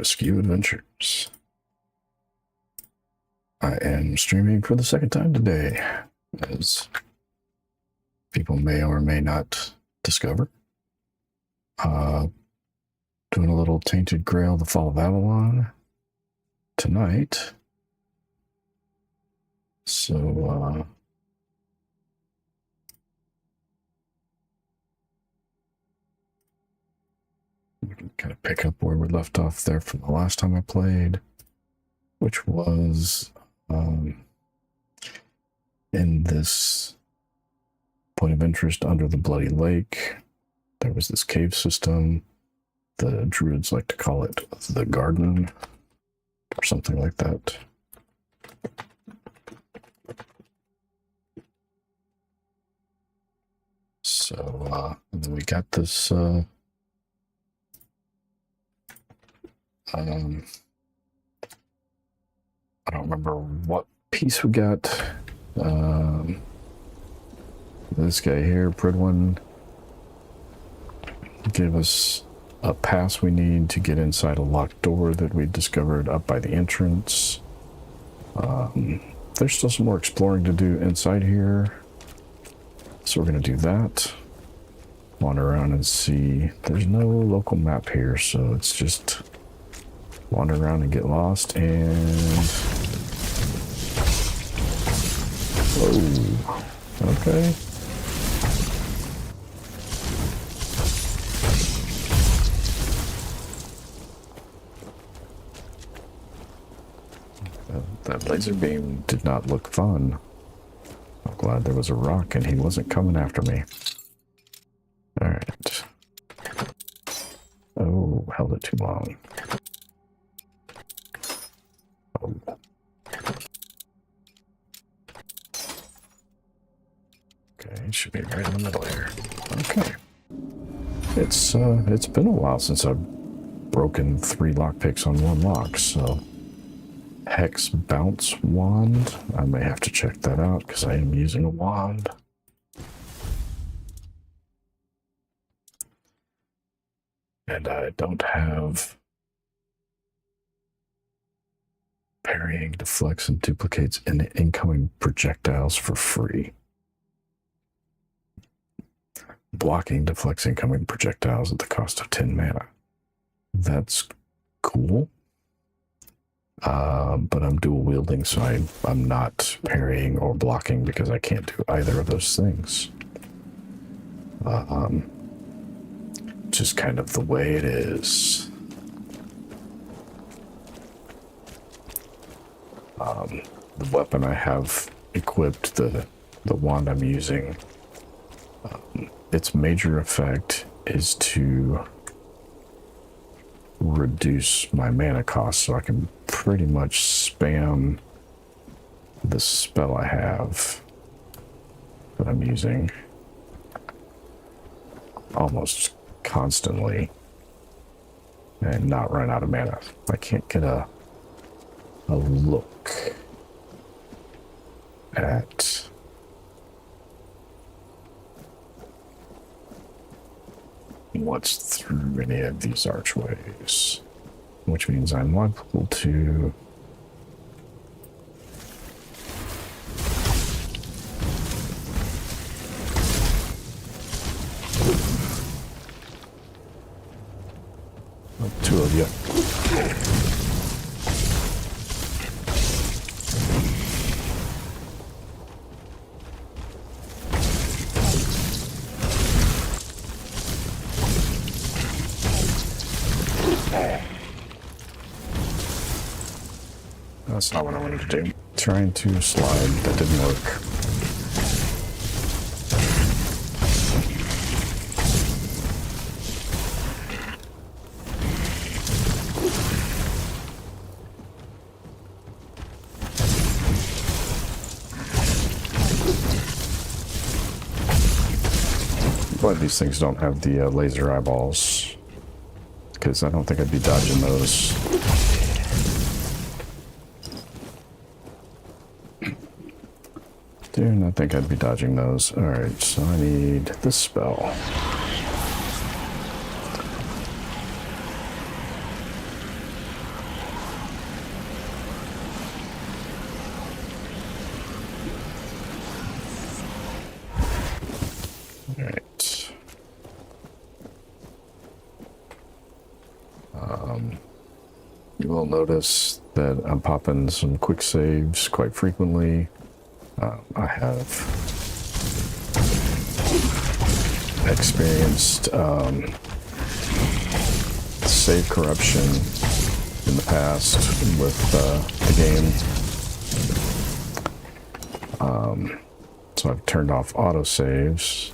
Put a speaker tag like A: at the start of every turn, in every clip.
A: Askew Adventures. I am streaming for the second time today, as people may or may not discover. Doing a little Tainted Grail, the Fall of Avalon tonight. So, we can kind of pick up where we left off there from the last time I played, which was in this point of interest under the Bloody Lake. There was this cave system. The druids like to call it the garden or something like that. So, and then we got this, I don't remember what piece we got. This guy here, Pridwin, gave us a pass we need to get inside a locked door that we discovered up by the entrance. There's still some more exploring to do inside here, so we're going to do that. Wander around and see. There's no local map here, so it's just wander around and get lost. And oh, okay. That laser beam did not look fun. I'm glad there was a rock and he wasn't coming after me. Alright. Oh, held it too long. Oh. Okay, it should be right in the middle here. Okay. It's been a while since I've broken 3 lockpicks on 1 lock, so Hex Bounce Wand. I may have to check that out because I am using a wand. And I don't have parrying, deflects, and duplicates incoming projectiles for free. Blocking deflects incoming projectiles at the cost of 10 mana. That's cool. But I'm dual wielding, so I'm not parrying or blocking because I can't do either of those things. Just kind of the way it is. The weapon I have equipped, the wand I'm using, its major effect is to reduce my mana cost, so I can pretty much spam the spell I have that I'm using almost constantly and not run out of mana. I can't get a look at what's through any of these archways, which means I'm liable to two of you. That's not what I wanted to do. Trying to slide, that didn't work. But these things don't have the laser eyeballs, because I don't think I'd be dodging those. Do not think I'd be dodging those. Alright, so I need this spell. You will notice that I'm popping some quick saves quite frequently. I have experienced save corruption in the past with the game. So I've turned off autosaves.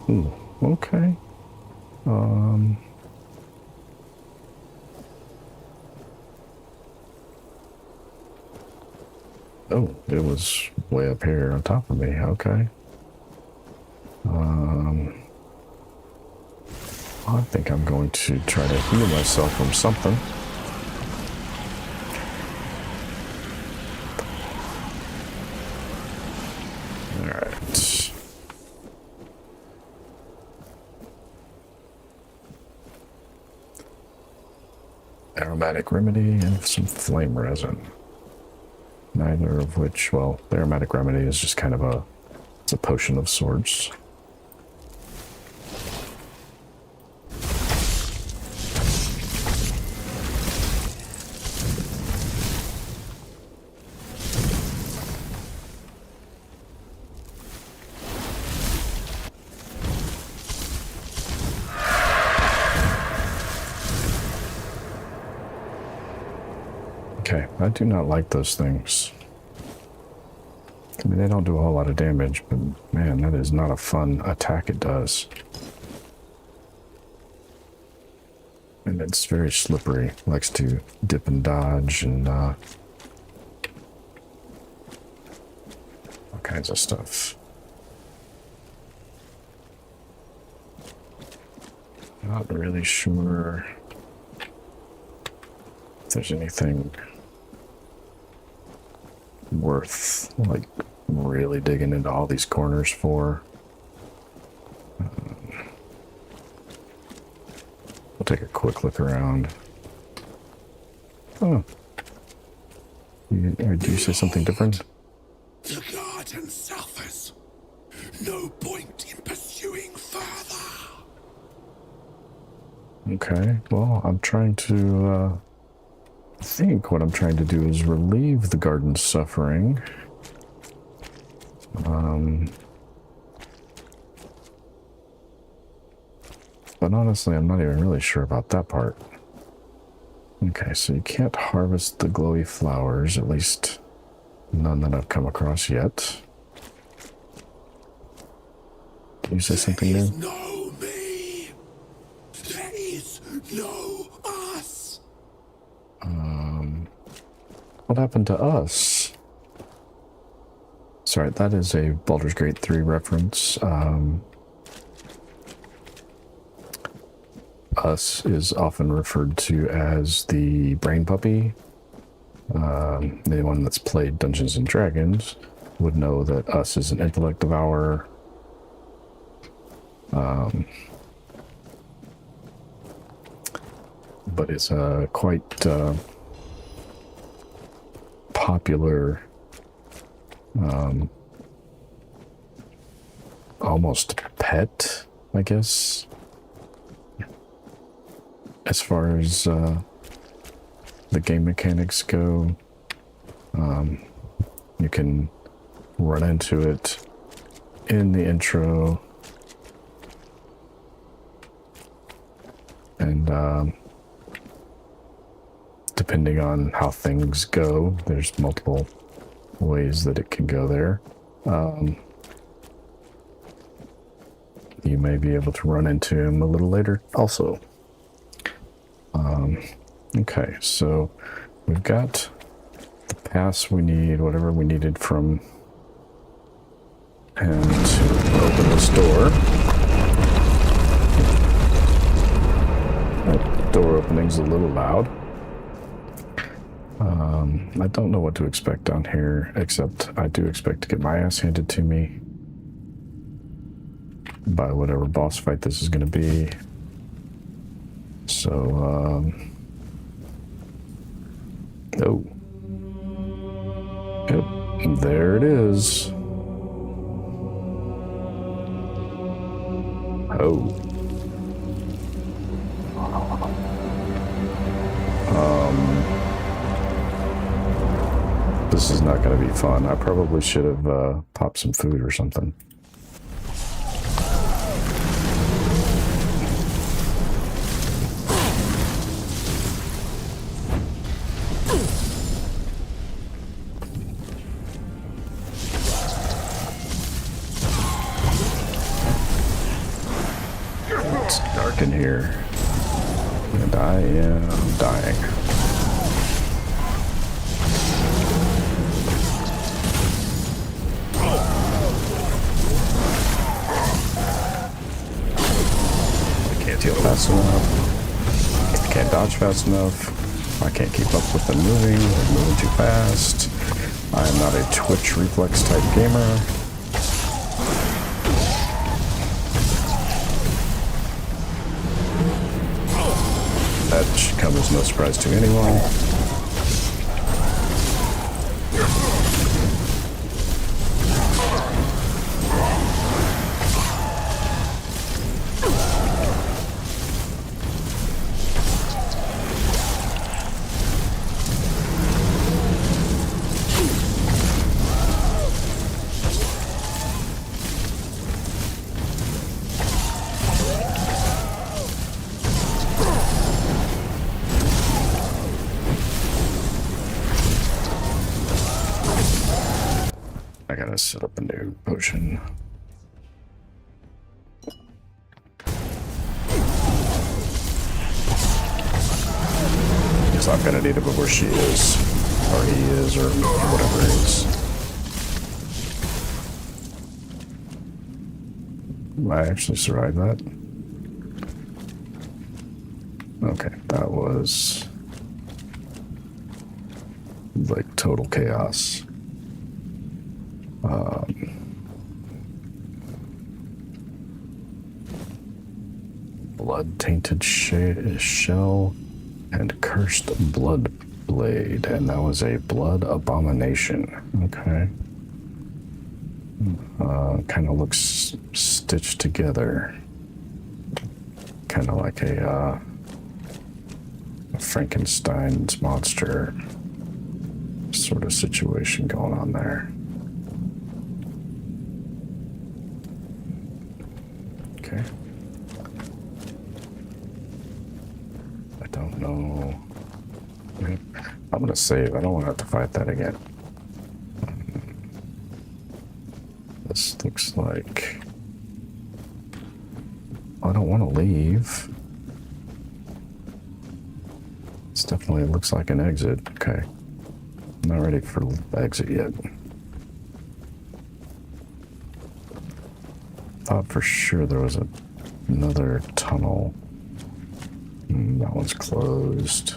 A: Ooh, okay. Oh, it was way up here on top of me. Okay. I think I'm going to try to heal myself from something. Alright. Aromatic remedy and some flame resin. Neither of which, well, the aromatic remedy is just kind of it's a potion of sorts. Okay, I do not like those things. I mean, they don't do a whole lot of damage, but man, that is not a fun attack it does. And it's very slippery. Likes to dip and dodge and all kinds of stuff. Not really sure if there's anything worth like really digging into all these corners for. We'll take a quick look around. Oh, did you say something different?
B: The garden suffers. No point in pursuing further.
A: Okay, well, I'm trying to I think what I'm trying to do is relieve the garden's suffering. But honestly, I'm not even really sure about that part. Okay, so you can't harvest the glowy flowers, at least none that I've come across yet. Can you say something new?
B: There is no me. There is no us.
A: What happened to us? Sorry, that is a Baldur's Gate 3 reference. Us is often referred to as the brain puppy. Anyone that's played Dungeons and Dragons would know that us is an intellect devourer. But it's a quite popular, almost pet, I guess, as far as the game mechanics go. You can run into it in the intro, and depending on how things go, there's multiple ways that it can go there. You may be able to run into him a little later also. Okay, so we've got the pass we need, whatever we needed from him to open this door. That door opening's a little loud. I don't know what to expect down here, except I do expect to get my ass handed to me by whatever boss fight this is going to be. So, oh. Yep, there it is. Oh. This is not going to be fun. I probably should have popped some food or something. It's dark in here, and I am dying. Heal fast enough. I can't dodge fast enough. I can't keep up with them moving. They're moving too fast. I am not a twitch reflex type gamer. That should come as no surprise to anyone. I gotta set up a new potion. Because I'm gonna need it before she is, or he is, or whatever it is. I actually survived that. Okay, that was like total chaos. Blood tainted shell and cursed blood blade, and that was a blood abomination. Okay. Kind of looks stitched together, kind of like a Frankenstein's monster sort of situation going on there. Okay. I don't know. I'm gonna save. I don't want to have to fight that again. This looks like... I don't want to leave. This definitely looks like an exit. Okay. I'm not ready for the exit yet. Thought for sure there was another tunnel. That one's closed.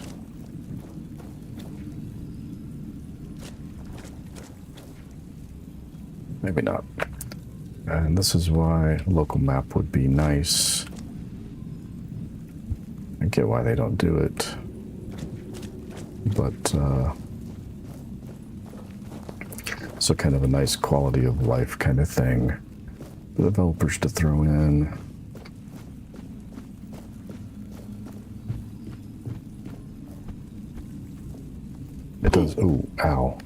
A: Maybe not. And this is why a local map would be nice. I get why they don't do it. But, so kind of a nice quality of life kind of thing for developers to throw in. It does, ooh, ow.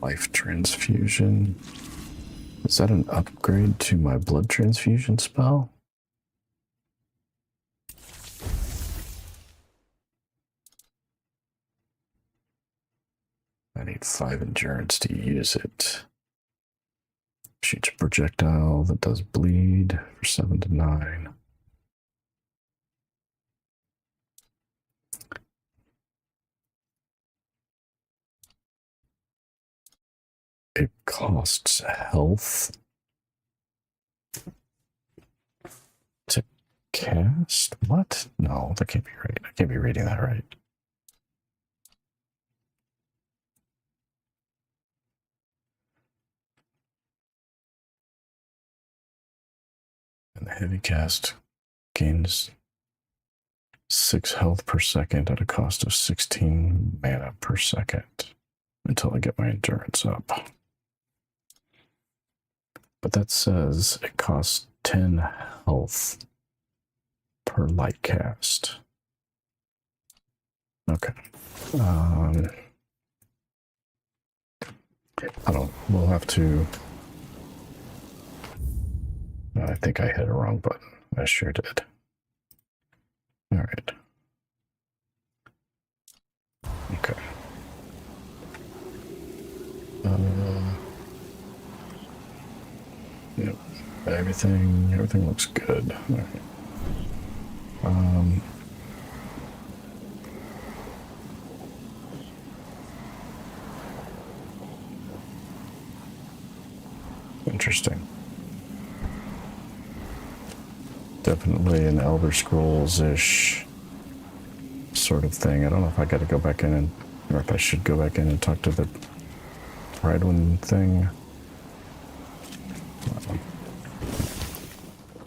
A: Life transfusion. Is that an upgrade to my blood transfusion spell? I need 5 endurance to use it. Shoots a projectile that does bleed for 7 to 9. It costs health cast? What? No, that can't be right. I can't be reading that right. And the heavy cast gains 6 health per second at a cost of 16 mana per second until I get my endurance up. But that says it costs 10 health per light cast. Okay. I don't. We'll have to. I think I hit a wrong button. I sure did. All right. Okay. Yep. Everything looks good. All right. Interesting. Definitely an Elder Scrolls-ish sort of thing. I don't know if I got to go back in and, or if I should go back in and talk to the Pride thing.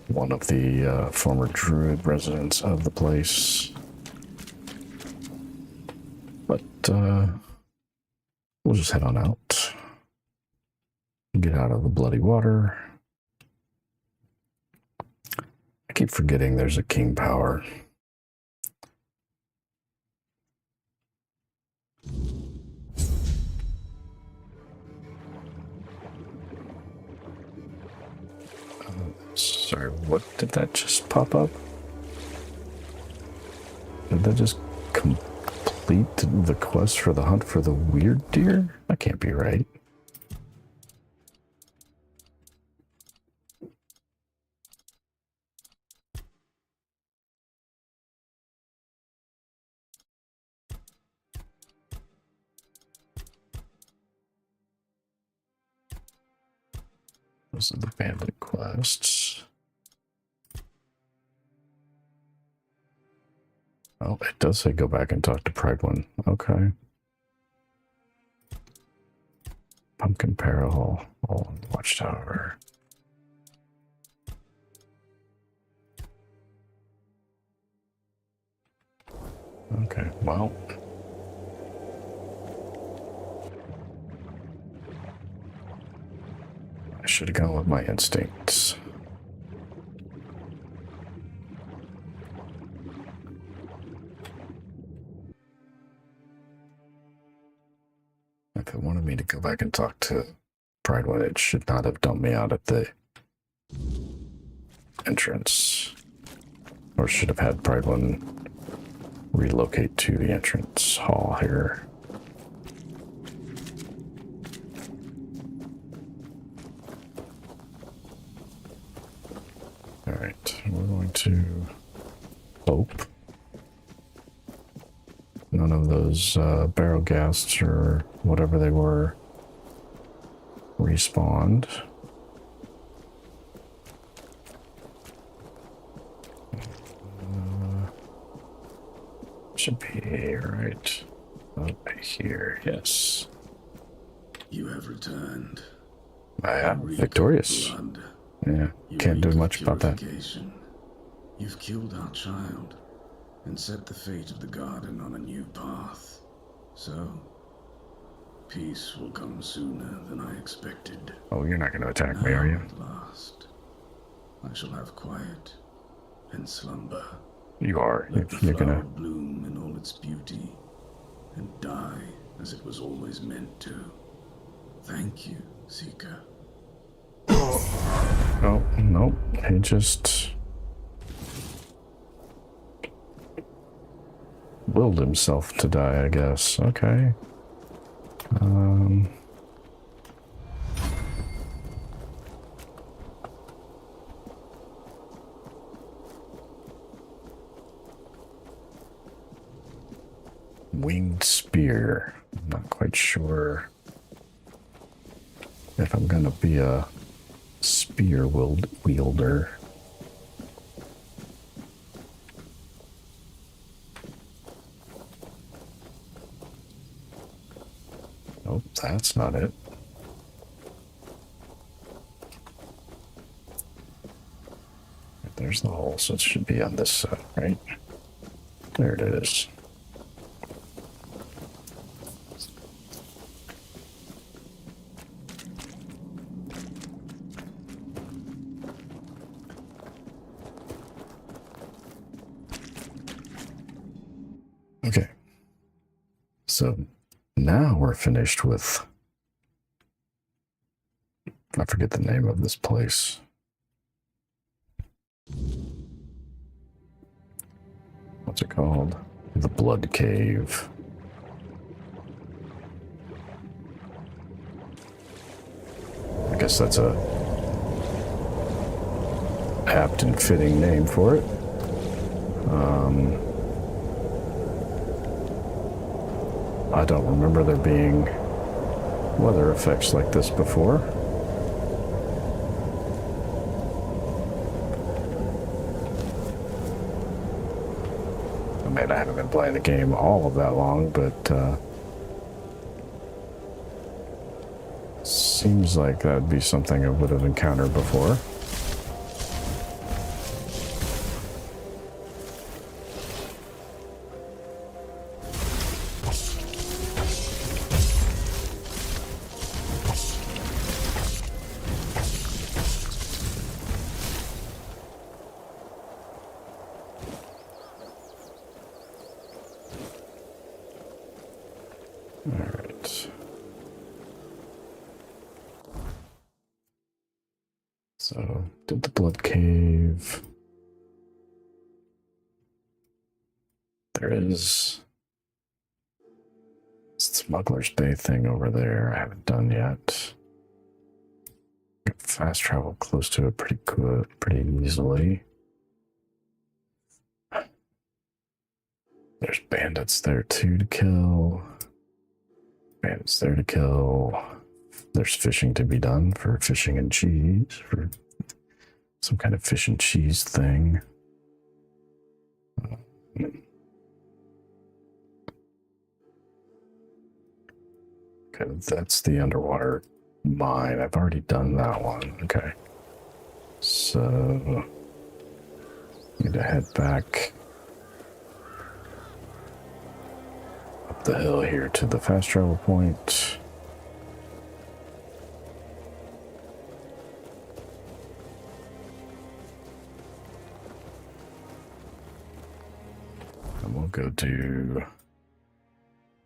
A: One of the former druid residents of the place. But we'll just head on out. Get out of the bloody water. I keep forgetting there's a king power. Sorry, what did that just pop up? Did that just complete the quest for the hunt for the weird deer? That can't be right. Those are the bandit quests. Oh, it does say go back and talk to Pride One. Okay. Pumpkin Parahole. Oh, Watchtower. Okay, well. I should have gone with my instincts. If it wanted me to go back and talk to Pride One, it should not have dumped me out at the entrance. Or should have had Pride One relocate to the entrance hall here. Alright, we're going to hope none of those barrel ghasts or whatever they were respawned. Should be right up here, yes.
C: You have returned.
A: I am victorious. Yeah, can't do much about that.
C: You've killed our child and set the fate of the garden on a new path. So, peace will come sooner than I expected.
A: Oh, you're not going to attack me, are you?
C: At last, I shall have quiet and slumber.
A: You are.
C: Let the
A: You're
C: flower
A: gonna.
C: bloom in all its beauty and die as it was always meant to. Thank you, Seeker.
A: Oh, nope. He just willed himself to die, I guess. Okay. Winged spear. I'm not quite sure if I'm gonna be a spear wielder. Nope, that's not it. There's the hole, so it should be on this side, right? There it is. Okay. So now we're finished with... I forget the name of this place. What's it called? The Blood Cave. I guess that's a apt and fitting name for it. I don't remember there being weather effects like this before. I mean, I haven't been playing the game all of that long, but seems like that would be something I would have encountered before. Alright. So, did the Blood Cave. There is Smuggler's Bay thing over there I haven't done yet. Fast travel close to it pretty good, pretty easily. There's bandits there too to kill. Bandits there to kill. There's fishing to be done for fishing and cheese, for some kind of fish and cheese thing. Okay, that's the underwater mine. I've already done that one. Okay. So, need to head back up the hill here to the fast travel point. And we'll go do...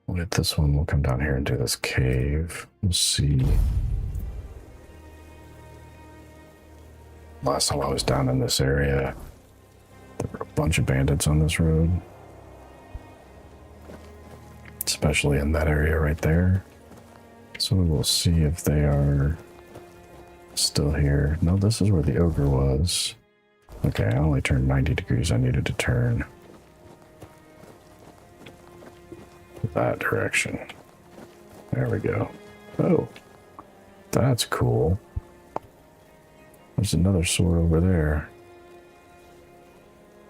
A: We'll hit this one. We'll come down here and do this cave. We'll see. Last time I was down in this area, there were a bunch of bandits on this road. Especially in that area right there. So we will see if they are still here. No, this is where the ogre was. Okay, I only turned 90 degrees. I needed to turn that direction. There we go. Oh, that's cool. There's another sword over there.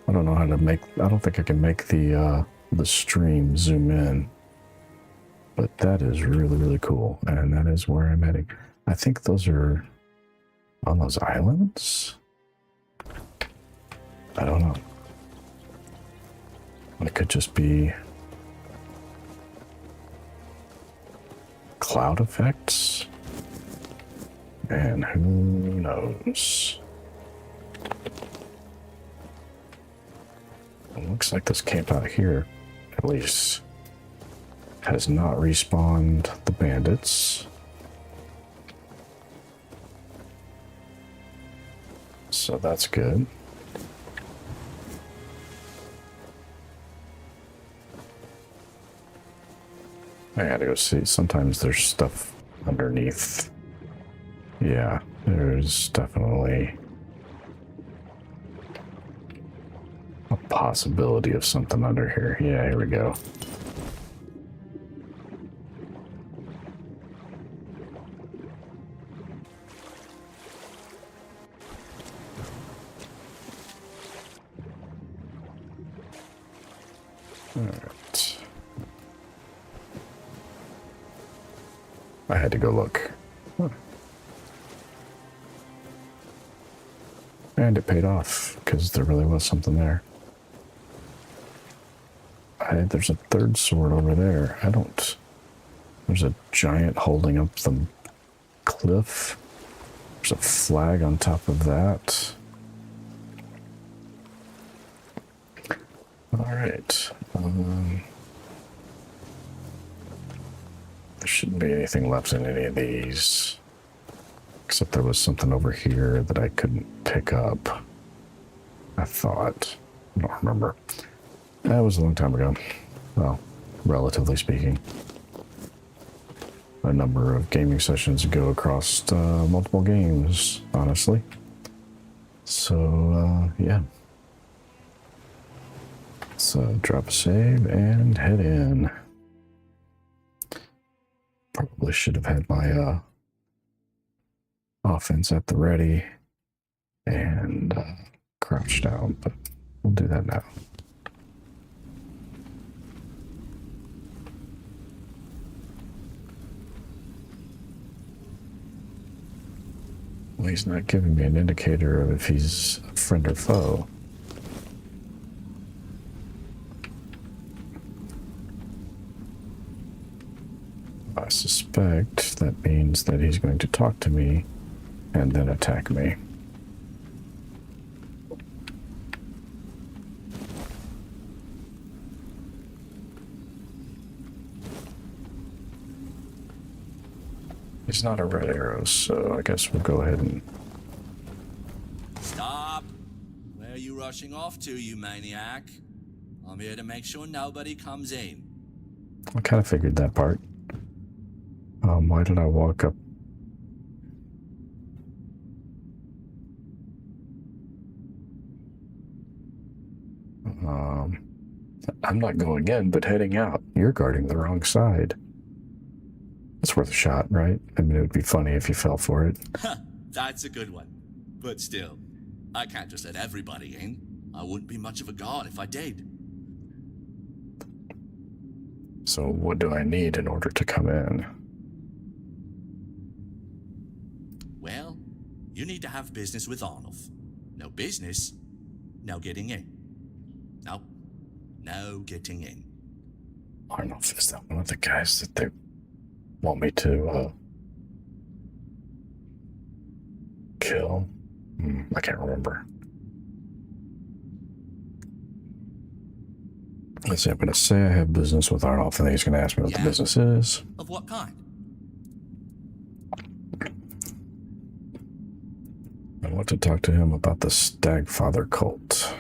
A: I don't know how to make... I don't think I can make the stream zoom in. But that is really, really cool. And that is where I'm heading. I think those are on those islands? I don't know. It could just be cloud effects. And who knows? It looks like this camp out here, at least, has not respawned the bandits. So that's good. I gotta go see. Sometimes there's stuff underneath. Yeah, there's definitely a possibility of something under here. Yeah, here we go. All right. I had to go look. Huh. And it paid off, because there really was something there. There's a third sword over there. There's a giant holding up the cliff. There's a flag on top of that. Alright. There shouldn't be anything left in any of these. Except there was something over here that I couldn't pick up. I thought. I don't remember. That was a long time ago. Well, relatively speaking. A number of gaming sessions ago across multiple games, honestly. So, yeah. Let's drop a save and head in. Probably should have had my offense at the ready and crouch down, but we'll do that now. Well, he's not giving me an indicator of if he's a friend or foe. I suspect that means that he's going to talk to me and then attack me. He's not a red arrow, so I guess we'll go ahead and...
B: Stop! Where are you rushing off to, you maniac? I'm here to make sure nobody comes in.
A: I kind of figured that part. Why did I walk up? I'm not going in, but heading out. You're guarding the wrong side. It's worth a shot, right? I mean, it would be funny if you fell for it.
B: That's a good one. But still, I can't just let everybody in. I wouldn't be much of a guard if I did.
A: So what do I need in order to come in?
B: Well, you need to have business with Arnulf. No business, no getting in. Nope, no getting in.
A: Arnulf, is that one of the guys that they want me to kill? I can't remember. Let's see, I'm going to say I have business with Arnulf, and then he's going to ask me what the business is.
B: Of what kind?
A: I want to talk to him about the Stagfather cult.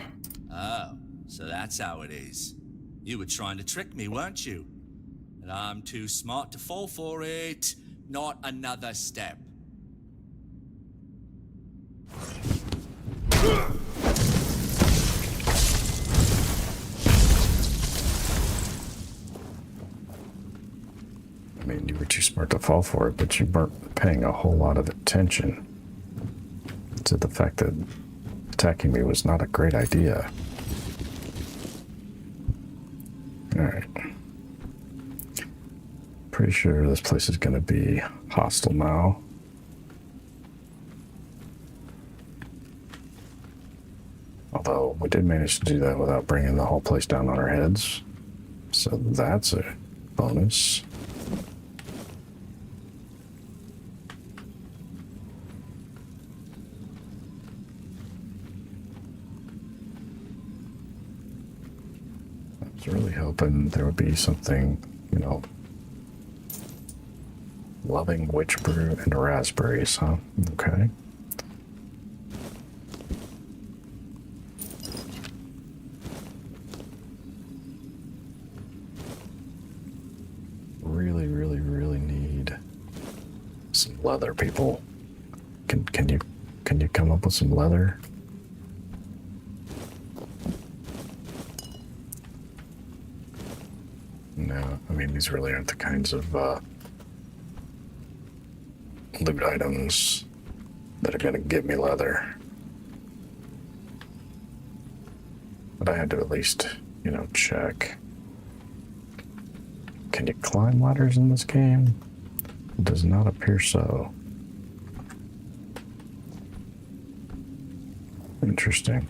B: Oh, so that's how it is. You were trying to trick me, weren't you? And I'm too smart to fall for it. Not another step.
A: I mean, you were too smart to fall for it, but you weren't paying a whole lot of attention to the fact that attacking me was not a great idea. Alright. Pretty sure this place is going to be hostile now. Although, we did manage to do that without bringing the whole place down on our heads. So that's a bonus. I was really hoping there would be something, you know, loving witch brew and raspberries, huh? Okay. Really need some leather, people. Can you come up with some leather? No, I mean, these really aren't the kinds of loot items that are gonna give me leather. But I had to at least, you know, check. Can you climb ladders in this game? It does not appear so. Interesting.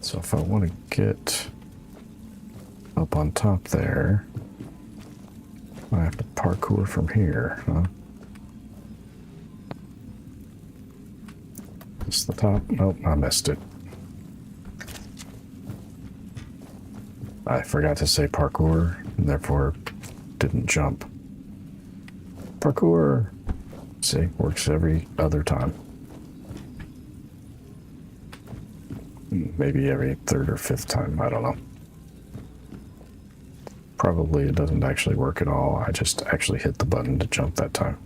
A: So if I want to get up on top there, I have to parkour from here, huh? Is the top? Nope, I missed it. I forgot to say parkour, and therefore didn't jump. Parkour! See, works every other time. Maybe every third or fifth time, I don't know. Probably it doesn't actually work at all. I just actually hit the button to jump that time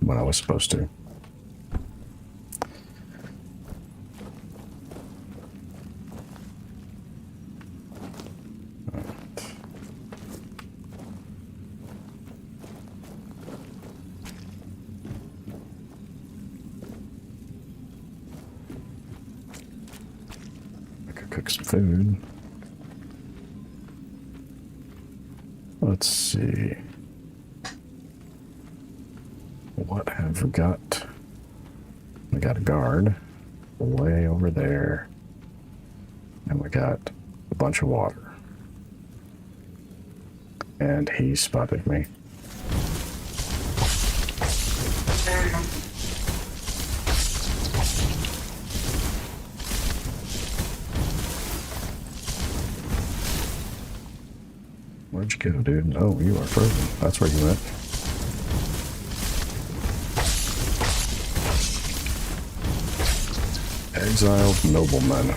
A: when I was supposed to. Cook some food. Let's see. What have we got? We got a guard way over there. And we got a bunch of water. And he spotted me. Where'd you go, dude? Oh, you are frozen. That's where you went. Exiled nobleman.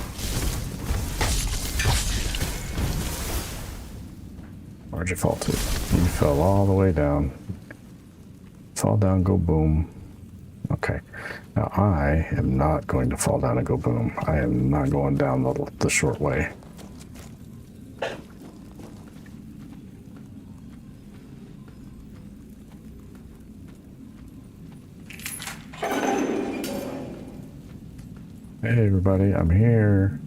A: Where'd you fall to? You fell all the way down. Fall down, go boom. Okay. Now I am not going to fall down and go boom. I am not going down the short way. Hey everybody, I'm here.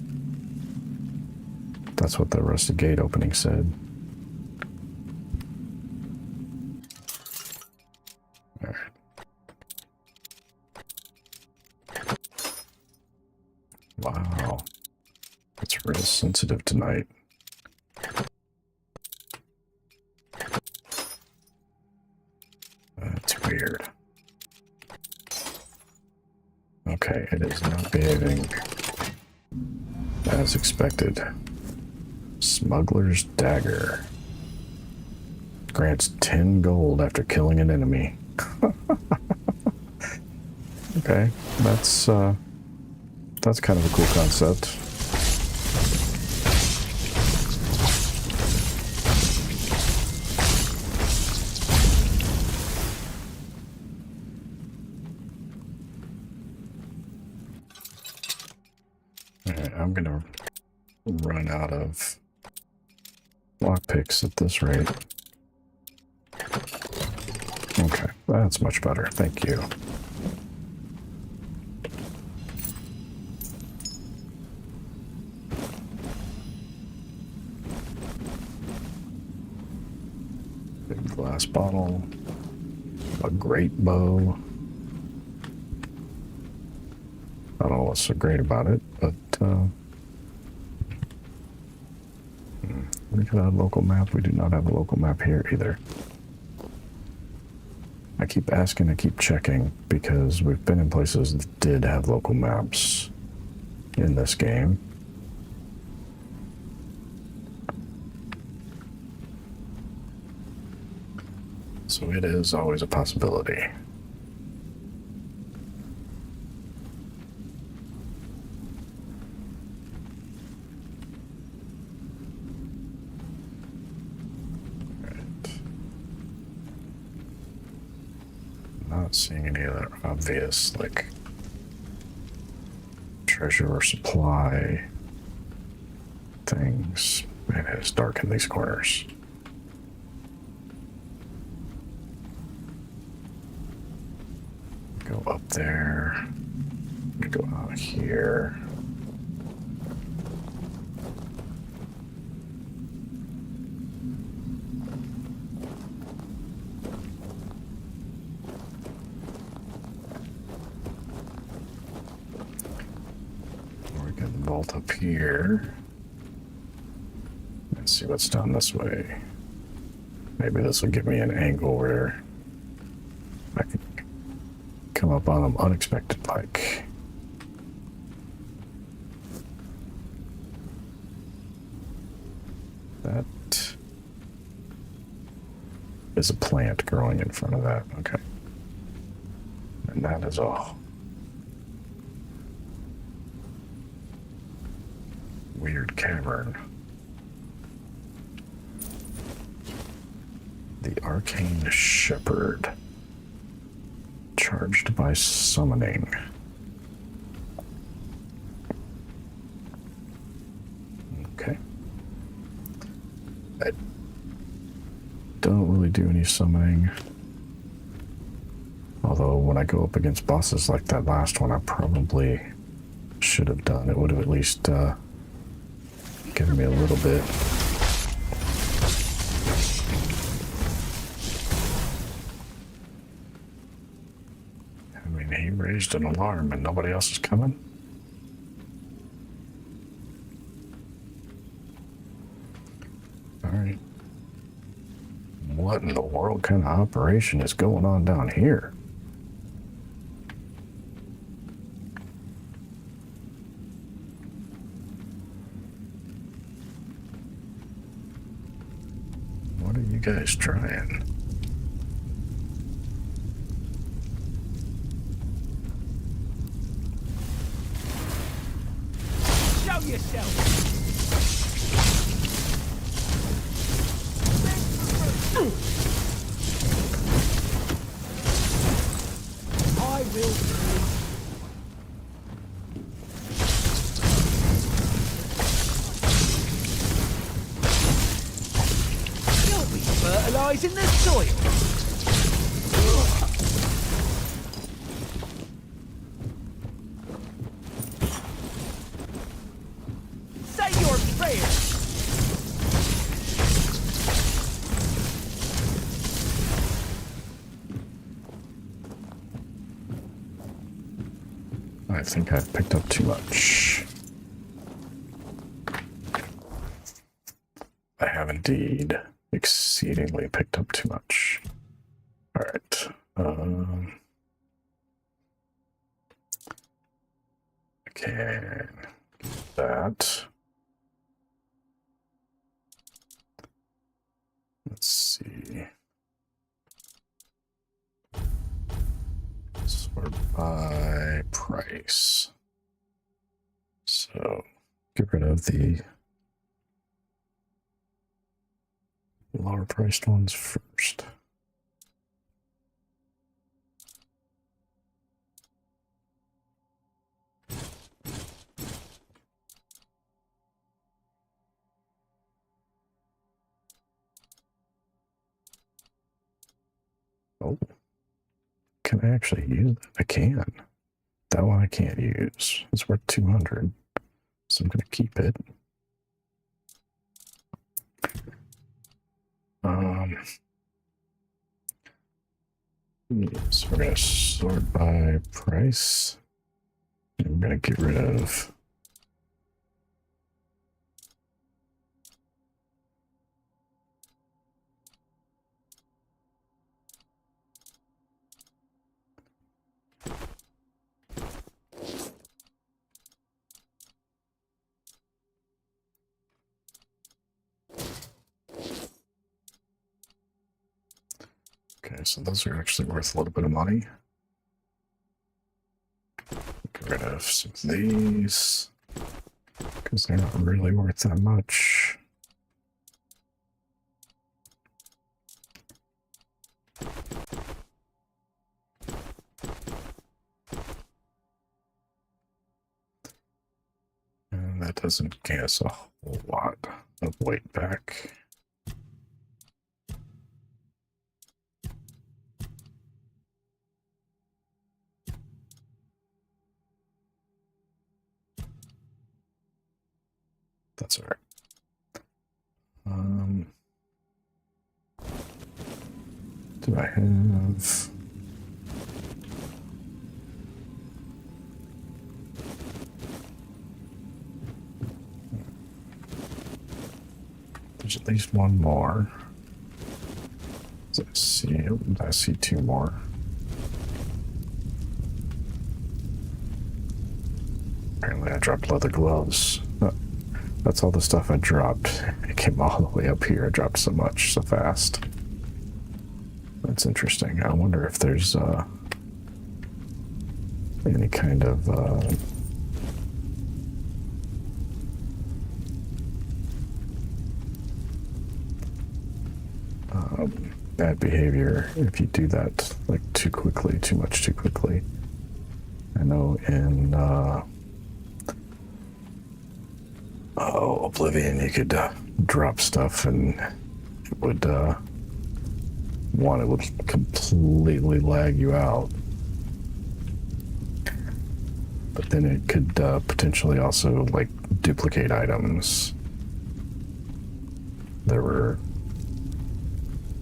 A: That's what the rusted gate opening said. All right. Wow. It's real sensitive tonight. That's weird. Okay, it is not behaving as expected. Smuggler's Dagger. Grants 10 gold after killing an enemy. Okay, that's kind of a cool concept. I'm gonna run out of lockpicks at this rate. Okay, that's much better. Thank you. Big glass bottle. A great bow. I don't know what's so great about it, but we could have a local map. We do not have a local map here either. I keep asking, I keep checking, because we've been in places that did have local maps in this game. So it is always a possibility. Not seeing any other obvious, like, treasure or supply things. Man, it is dark in these corners. Go up there. I'm gonna go out here. We can vault up here. Let's see what's down this way. Maybe this will give me an angle where I can come up on them unexpected like. That is a plant growing in front of that. Okay. And that is all. Weird cavern. The Arcane Shepherd. Charged by summoning. Okay. I don't really do any summoning. Although when I go up against bosses like that last one, I probably should have done. It would have at least given me a little bit. I mean, he raised an alarm and nobody else is coming? Alright. What in the world kind of operation is going on down here? What are you guys trying?
D: Show yourself! I will. You'll be fertilizing the soil. Say your prayers.
A: I think I've picked up too much. I have indeed exceedingly picked up too much. All right. Okay. That. Let's see. Sort by price. So get rid of the lower priced ones first. Oh. Can I actually use that? I can. That one I can't use. It's worth 200. So I'm going to keep it. So we're going to sort by price. And we're going to get rid of okay, so those are actually worth a little bit of money. Get rid of some of these because they're not really worth that much. And that doesn't get us a whole lot of weight back. That's all right. Do I have... There's at least one more. I see two more. Apparently I dropped leather gloves. That's all the stuff I dropped. It came all the way up here. I dropped so much, so fast. That's interesting. I wonder if there's any kind of bad behavior if you do that like too quickly, too much too quickly. I know in Oblivion you could drop stuff and it would it would completely lag you out, but then it could potentially also like duplicate items. There were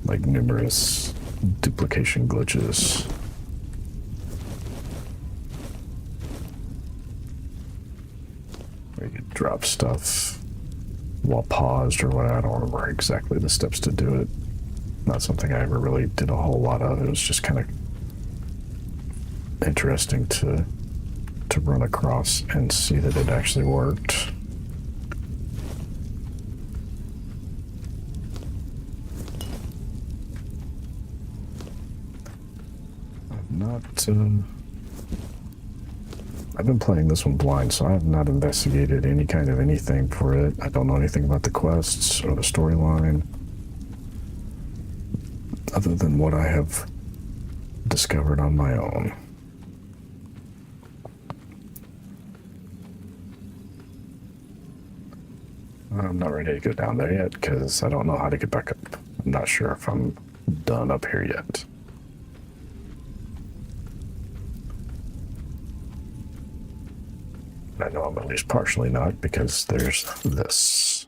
A: like numerous duplication glitches. Where you could drop stuff while paused or what. I don't remember exactly the steps to do it. Not something I ever really did a whole lot of. It was just kind of interesting to run across and see that it actually worked. I've been playing this one blind, so I have not investigated any kind of anything for it. I don't know anything about the quests or the storyline, other than what I have discovered on my own. I'm not ready to go down there yet, because I don't know how to get back up. I'm not sure if I'm done up here yet. I know I'm at least partially not, because there's this.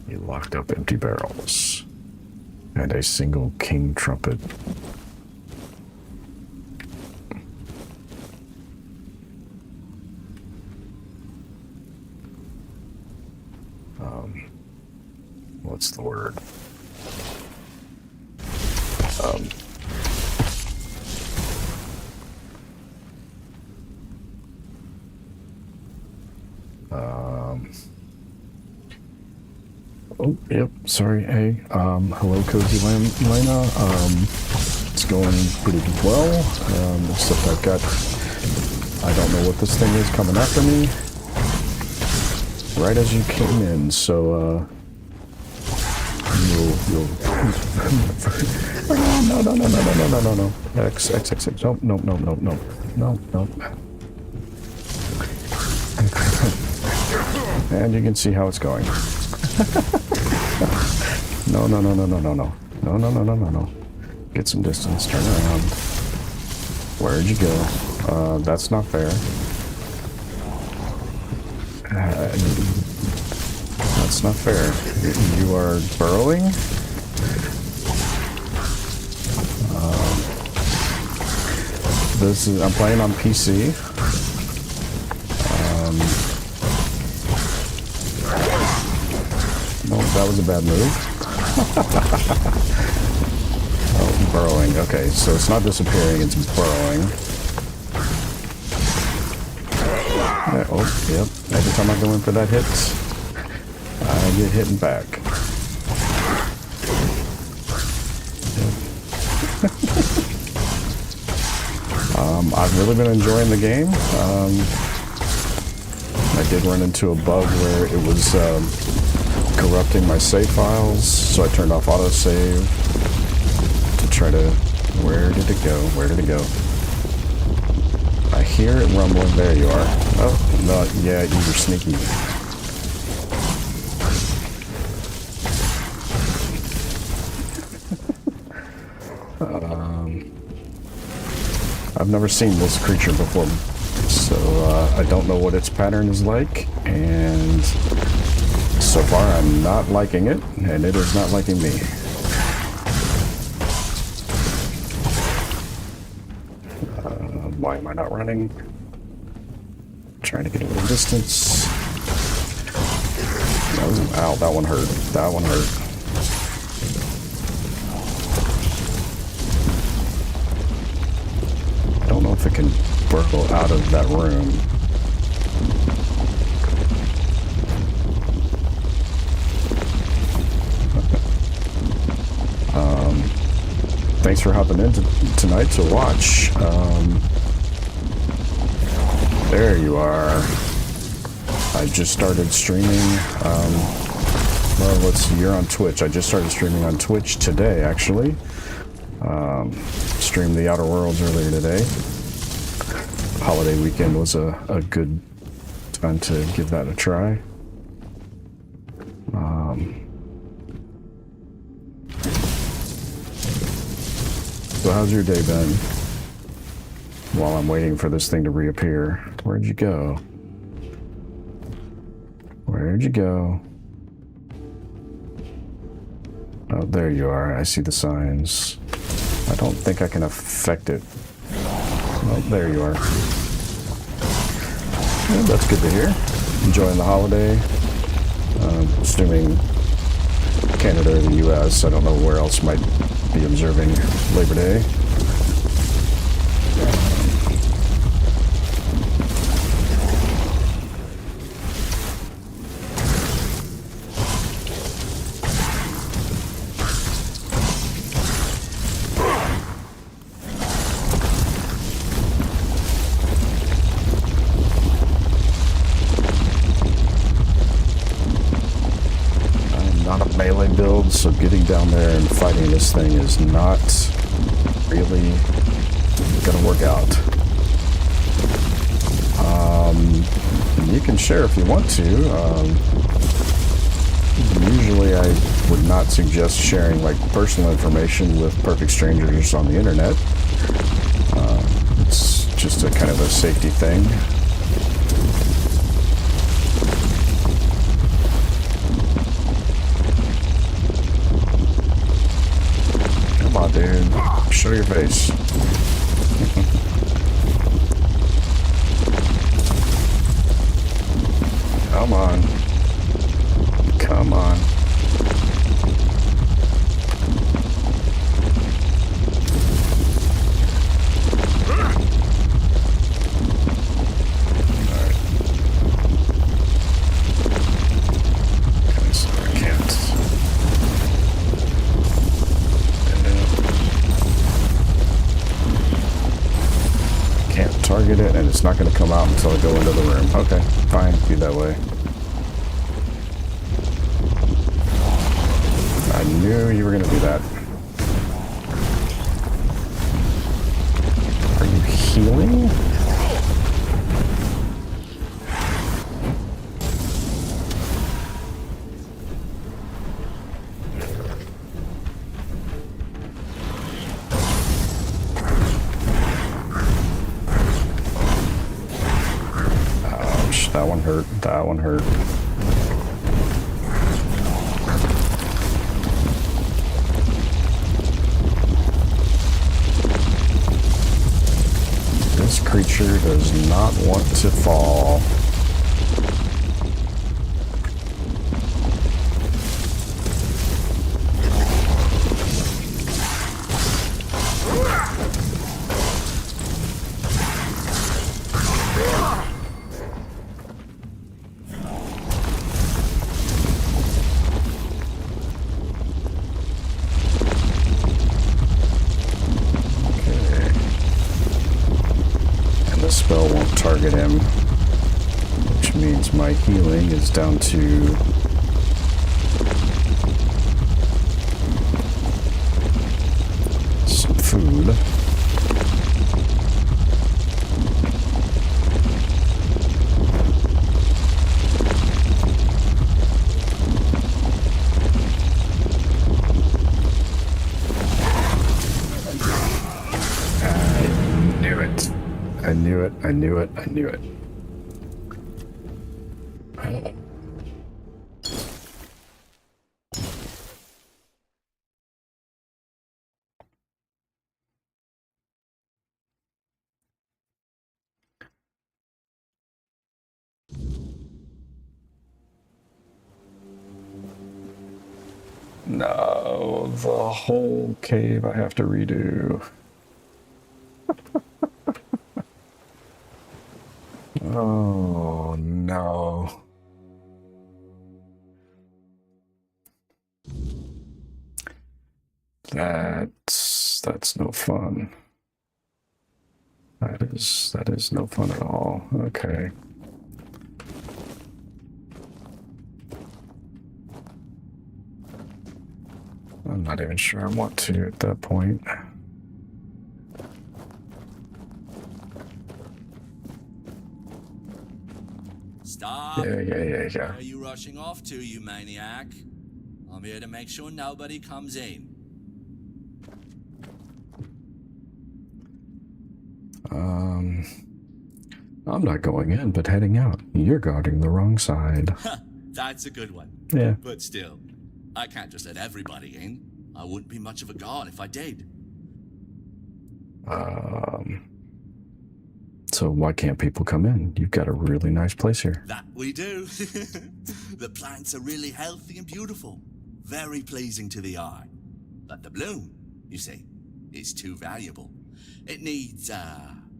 A: You locked up empty barrels and a single king trumpet. What's the word? Oh, yep, sorry, hey, hello, Cozy Lena, it's going pretty well, except I don't know what this thing is coming after me, right as you came in, so, you'll no. X. No. And you can see how it's going. No. Get some distance, turn around. Where'd you go? That's not fair. That's not fair. You are burrowing? I'm playing on PC. No, that was a bad move. Oh, burrowing. Okay, so it's not disappearing, it's burrowing. Oh, yep. Every time I go in for that hit, I get hit back. I've really been enjoying the game. I did run into a bug where it was corrupting my save files, so I turned off autosave to try to... Where did it go? I hear it rumbling. There you are. Oh, no, yeah, you were sneaky. I've never seen this creature before, so I don't know what its pattern is like, and so far I'm not liking it, and it is not liking me. Why am I not running? Trying to get a little distance. Oh, ow, that one hurt. That one hurt. I don't know if it can burrow out of that room. Thanks for hopping in tonight to watch. There you are. I just started streaming. Well, you're on Twitch. I just started streaming on Twitch today, actually. Streamed the Outer Worlds earlier today. Holiday weekend was a good time to give that a try. So how's your day been? While I'm waiting for this thing to reappear. Where'd you go? Where'd you go? Oh, there you are. I see the signs. I don't think I can affect it. Oh, there you are. Well, that's good to hear. Enjoying the holiday. Assuming Canada or the US. I don't know where else might be observing Labor Day. Melee build, so getting down there and fighting this thing is not really gonna work out. You can share if you want to. Usually I would not suggest sharing like personal information with perfect strangers on the internet. It's just a kind of a safety thing. Come on, dude. Show your face. Come on. Come on. Alright. Okay, so I can't target it, and it's not going to come out until I go into the room. Okay, fine, be that way. I knew you were going to do that. Are you healing? Ouch, that one hurt. That one hurt. This creature does not want to fall. The spell won't target him, which means my healing is down to some food. I knew it. knew it. I knew it. I knew it. No, the whole cave I have to redo. Oh, no. That's no fun. That is no fun at all. Okay. I'm not even sure I want to at that point.
B: Stop.
A: Yeah.
B: Where are you rushing off to, you maniac? I'm here to make sure nobody comes in.
A: I'm not going in, but heading out. You're guarding the wrong side.
B: That's a good one.
A: Yeah.
B: But still, I can't just let everybody in. I wouldn't be much of a guard if I did.
A: So why can't people come in? You've got a really nice place here.
B: That we do. The plants are really healthy and beautiful. Very pleasing to the eye. But the bloom, you see, is too valuable. It needs,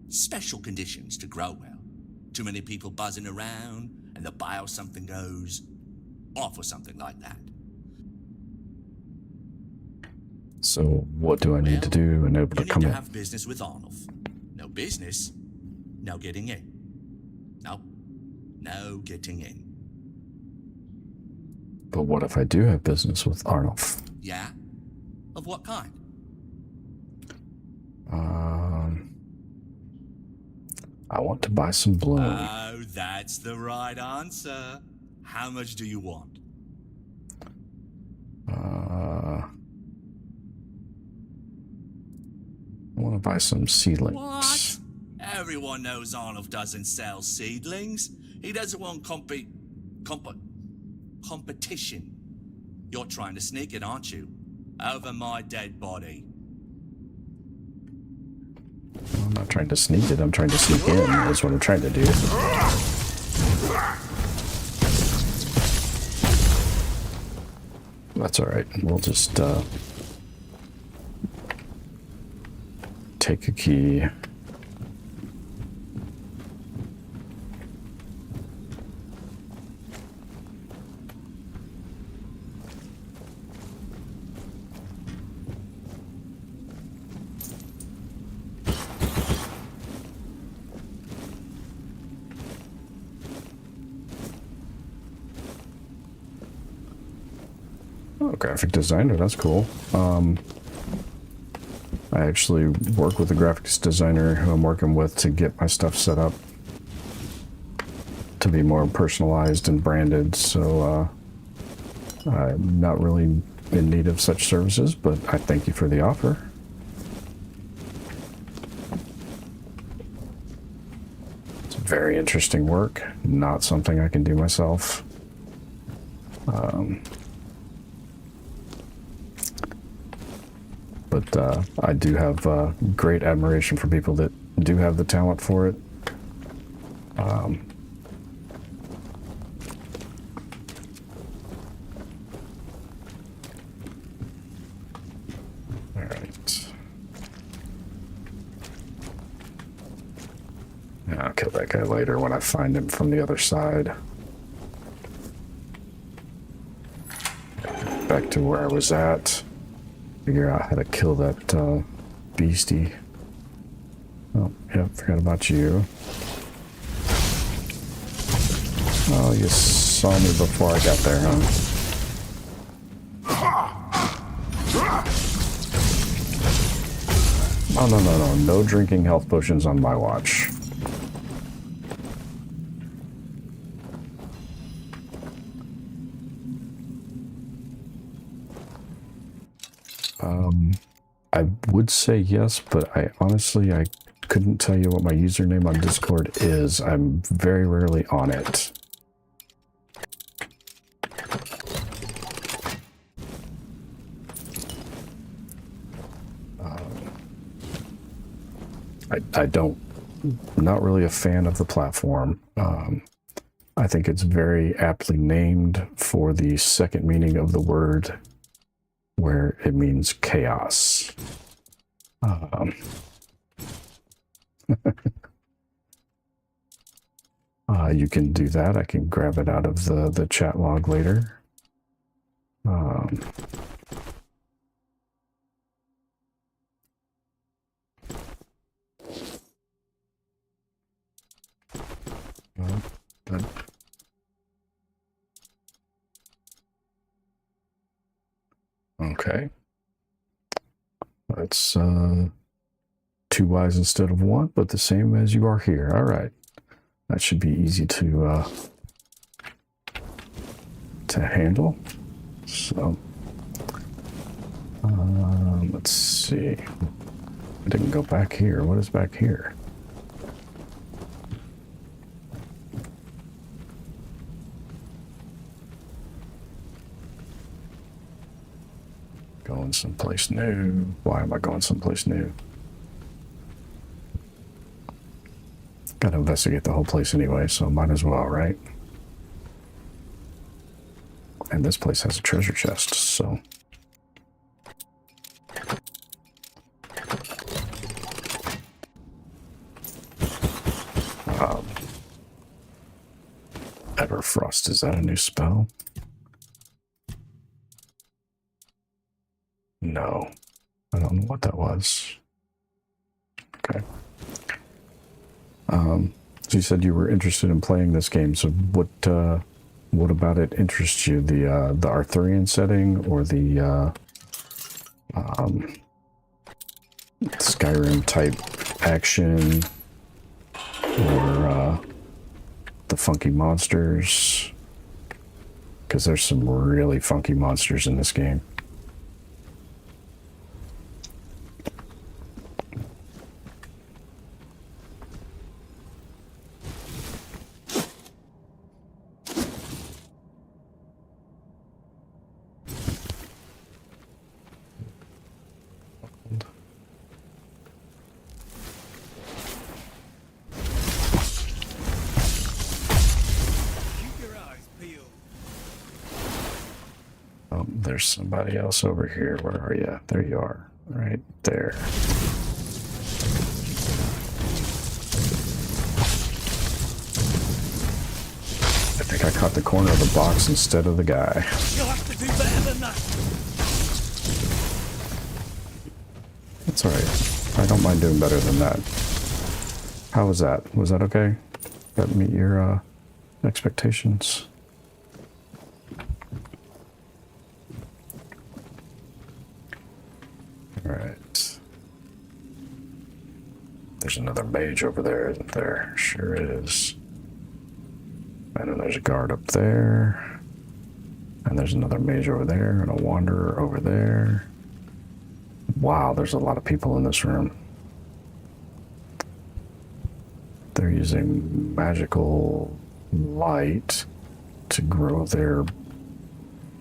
B: special conditions to grow well. Too many people buzzing around, and the bio something goes off or something like that.
A: So what do I need to do in order to come
B: You need
A: in?
B: to have business with Arnulf. No business, no getting in. No getting in.
A: But what if I do have business with Arnulf?
B: Yeah? Of what kind?
A: I want to buy some bloom.
B: Oh, that's the right answer. How much do you want?
A: I want to buy some seedlings.
B: What? Everyone knows Arnulf doesn't sell seedlings. He doesn't want competition. You're trying to sneak it, aren't you? Over my dead body.
A: I'm not trying to sneak it, I'm trying to sneak in. That's what I'm trying to do. That's alright. We'll just take a key. Oh, graphic designer, that's cool. I actually work with a graphics designer who I'm working with to get my stuff set up to be more personalized and branded, so I'm not really in need of such services, but I thank you for the offer. It's very interesting work, not something I can do myself. But I do have great admiration for people that do have the talent for it. All right. Yeah, I'll kill that guy later when I find him from the other side. Back to where I was at. Figure out how to kill that beastie. Oh, yeah, forgot about you. Oh, you saw me before I got there, huh? Oh, no. No drinking health potions on my watch. I would say yes, but I honestly couldn't tell you what my username on Discord is. I'm very rarely on it. I don't, not really a fan of the platform. I think it's very aptly named for the second meaning of the word, where it means chaos. You can do that. I can grab it out of the chat log later. Okay. That's 2 Ys instead of 1, but the same as you are here. All right. That should be easy to handle. So, let's see. I didn't go back here. What is back here? Going someplace new. Why am I going someplace new? Gotta investigate the whole place anyway, so might as well, right? And this place has a treasure chest, so... Everfrost, is that a new spell? No. I don't know what that was. Okay. So you said you were interested in playing this game, so what about it interests you? The Arthurian setting or the Skyrim type action, or the funky monsters? Because there's some really funky monsters in this game. There's somebody else over here. Where are you? There you are. Right there. I think I caught the corner of the box instead of the guy.
D: You'll have to do better than that.
A: That's alright. I don't mind doing better than that. How was that? Was that okay? That meet your expectations? Alright. There's another mage over there, isn't there? Sure is. And then there's a guard up there. And there's another mage over there, and a wanderer over there. Wow, there's a lot of people in this room. They're using magical light to grow their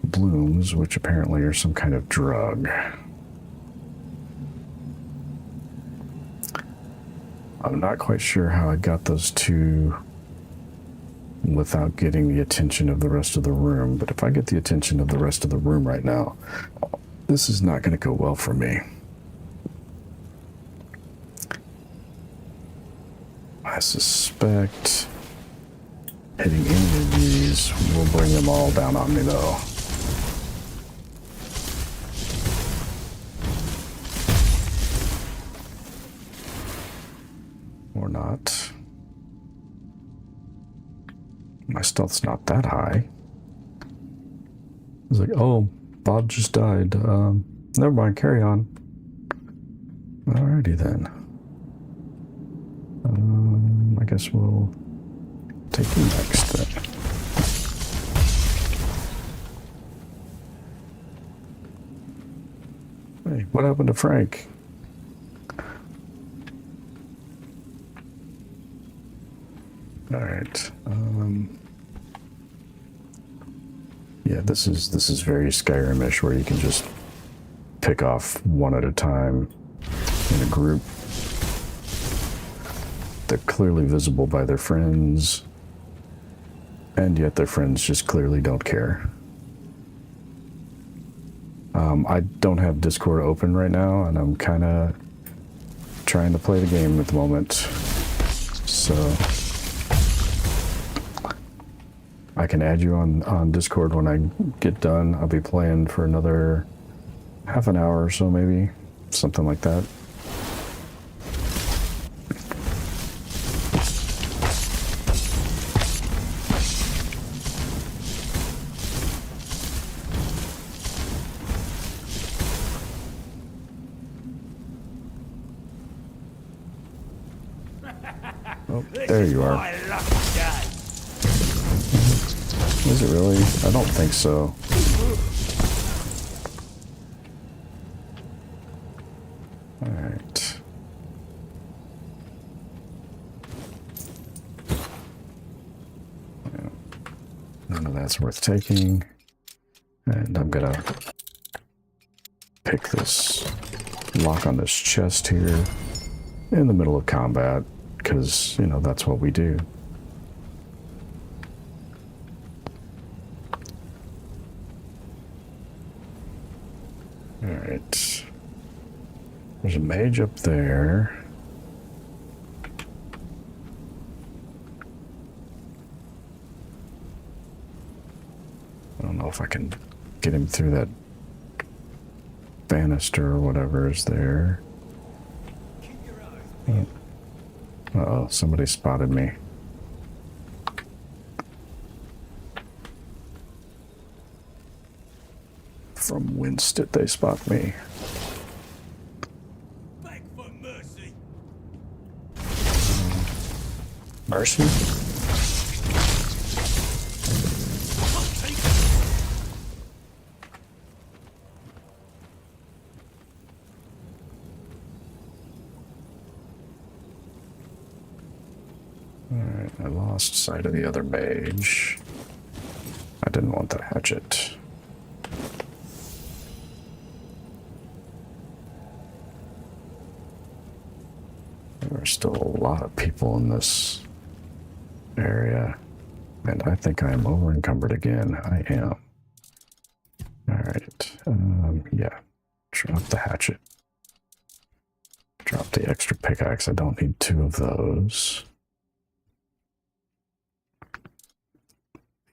A: blooms, which apparently are some kind of drug. I'm not quite sure how I got those two without getting the attention of the rest of the room, but if I get the attention of the rest of the room right now, this is not going to go well for me. I suspect hitting any of these will bring them all down on me, though. Or not. My stealth's not that high. I was like, oh, Bob just died. Never mind, carry on. Alrighty then. I guess we'll take you next then. Hey, what happened to Frank? Yeah, this is very Skyrim-ish, where you can just pick off one at a time in a group. They're clearly visible by their friends, and yet their friends just clearly don't care. I don't have Discord open right now, and I'm kind of trying to play the game at the moment. So I can add you on Discord when I get done. I'll be playing for another half an hour or so, maybe. Something like that. Oh, there you are.
D: My lucky day.
A: Is it really? I don't think so. Alright. None of that's worth taking. And I'm gonna pick this lock on this chest here in the middle of combat, because, you know, that's what we do. Alright. There's a mage up there. I don't know if I can get him through that banister or whatever is there. Uh-oh, somebody spotted me. From whence did they spot me?
D: Beg for mercy.
A: Mercy?
D: I'll take
A: Alright, I lost sight of the other mage. I didn't want the hatchet. There are still a lot of people in this area, and I think I am over encumbered again. I am. Alright, yeah. Drop the hatchet. Drop the extra pickaxe. I don't need two of those.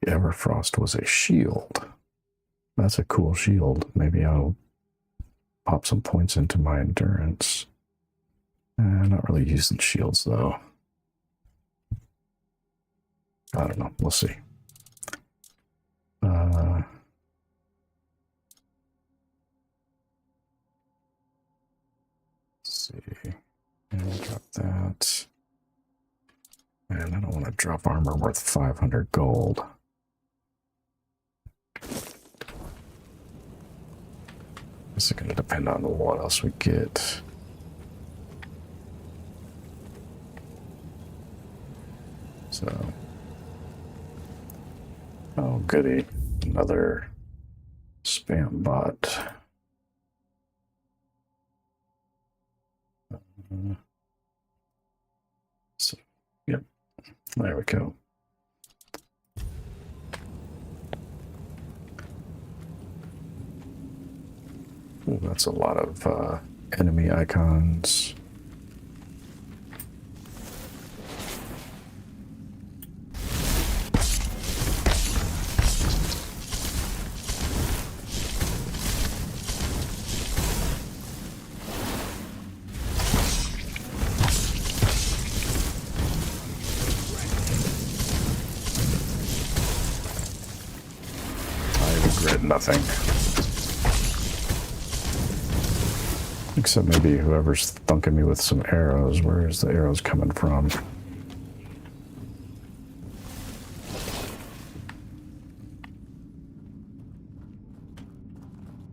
A: The Everfrost was a shield. That's a cool shield. Maybe I'll pop some points into my endurance. Not really using shields, though. I don't know. We'll see. Let's see. And drop that. And I don't want to drop armor worth 500 gold. This is going to depend on what else we get. So, oh goody, another spam bot. So, yep, there we go. Ooh, that's a lot of enemy icons. Nothing. Except maybe whoever's thunking me with some arrows. Where is the arrows coming from?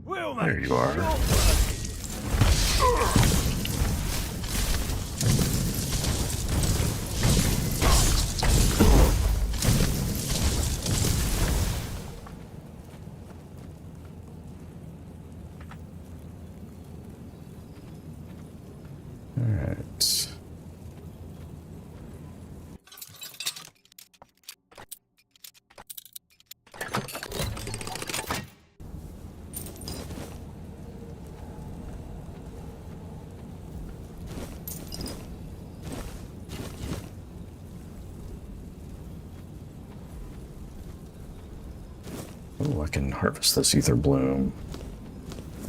D: We'll
A: There
D: make
A: you are.
D: sure.
A: Oh, I can harvest this ether bloom.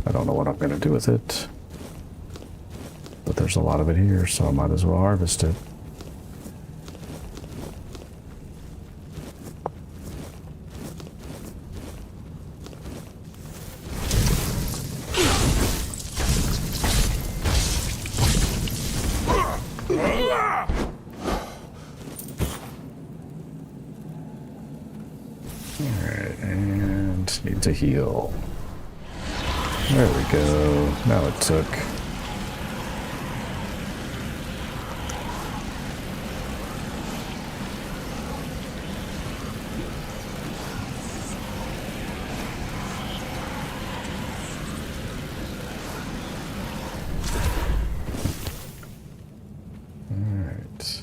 A: I don't know what I'm going to do with it. But there's a lot of it here, so I might as well harvest it. Alright, and need to heal. There we go. Now it took. Alright.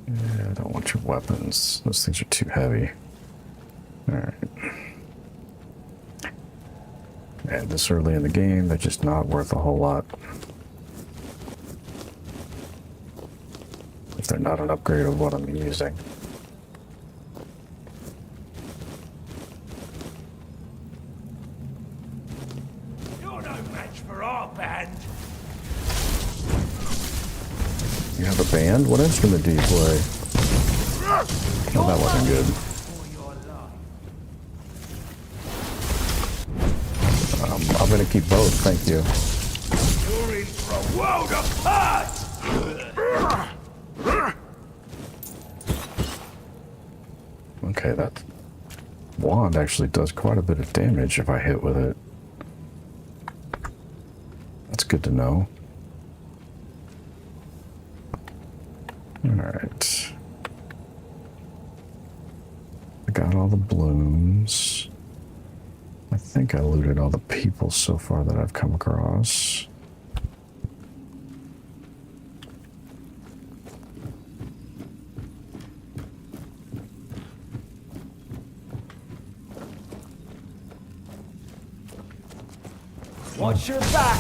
A: Yeah, I don't want your weapons. Those things are too heavy. Alright. And this early in the game, they're just not worth a whole lot. If they're not an upgrade of what I'm using.
D: You're no match for our band.
A: You have a band? What instrument do you play? Oh, that wasn't good.
D: For your life.
A: I'm gonna keep both, thank you.
D: You're in for a world apart!
A: Okay, that wand actually does quite a bit of damage if I hit with it. That's good to know. Alright. I got all the blooms. I think I looted all the people so far that I've come across.
D: Watch your back!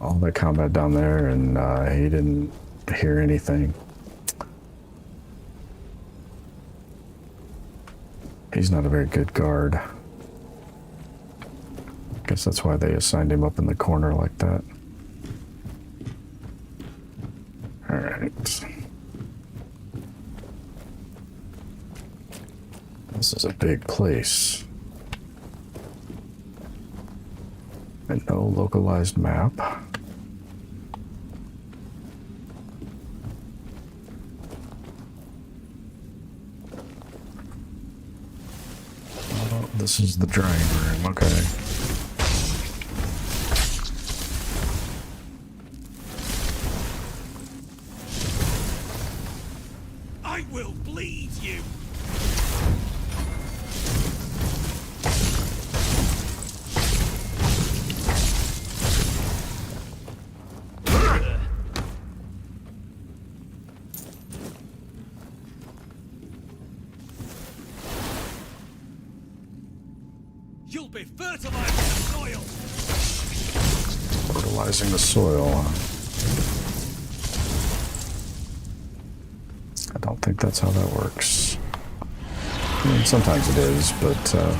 A: All that combat down there, and he didn't hear anything. He's not a very good guard. Guess that's why they assigned him up in the corner like that. Alright. This is a big place. And no localized map. Oh, this is the drying room, okay.
D: I will bleed you! You'll be fertilizing the soil!
A: Fertilizing the soil. I don't think that's how that works. I mean, sometimes it is, but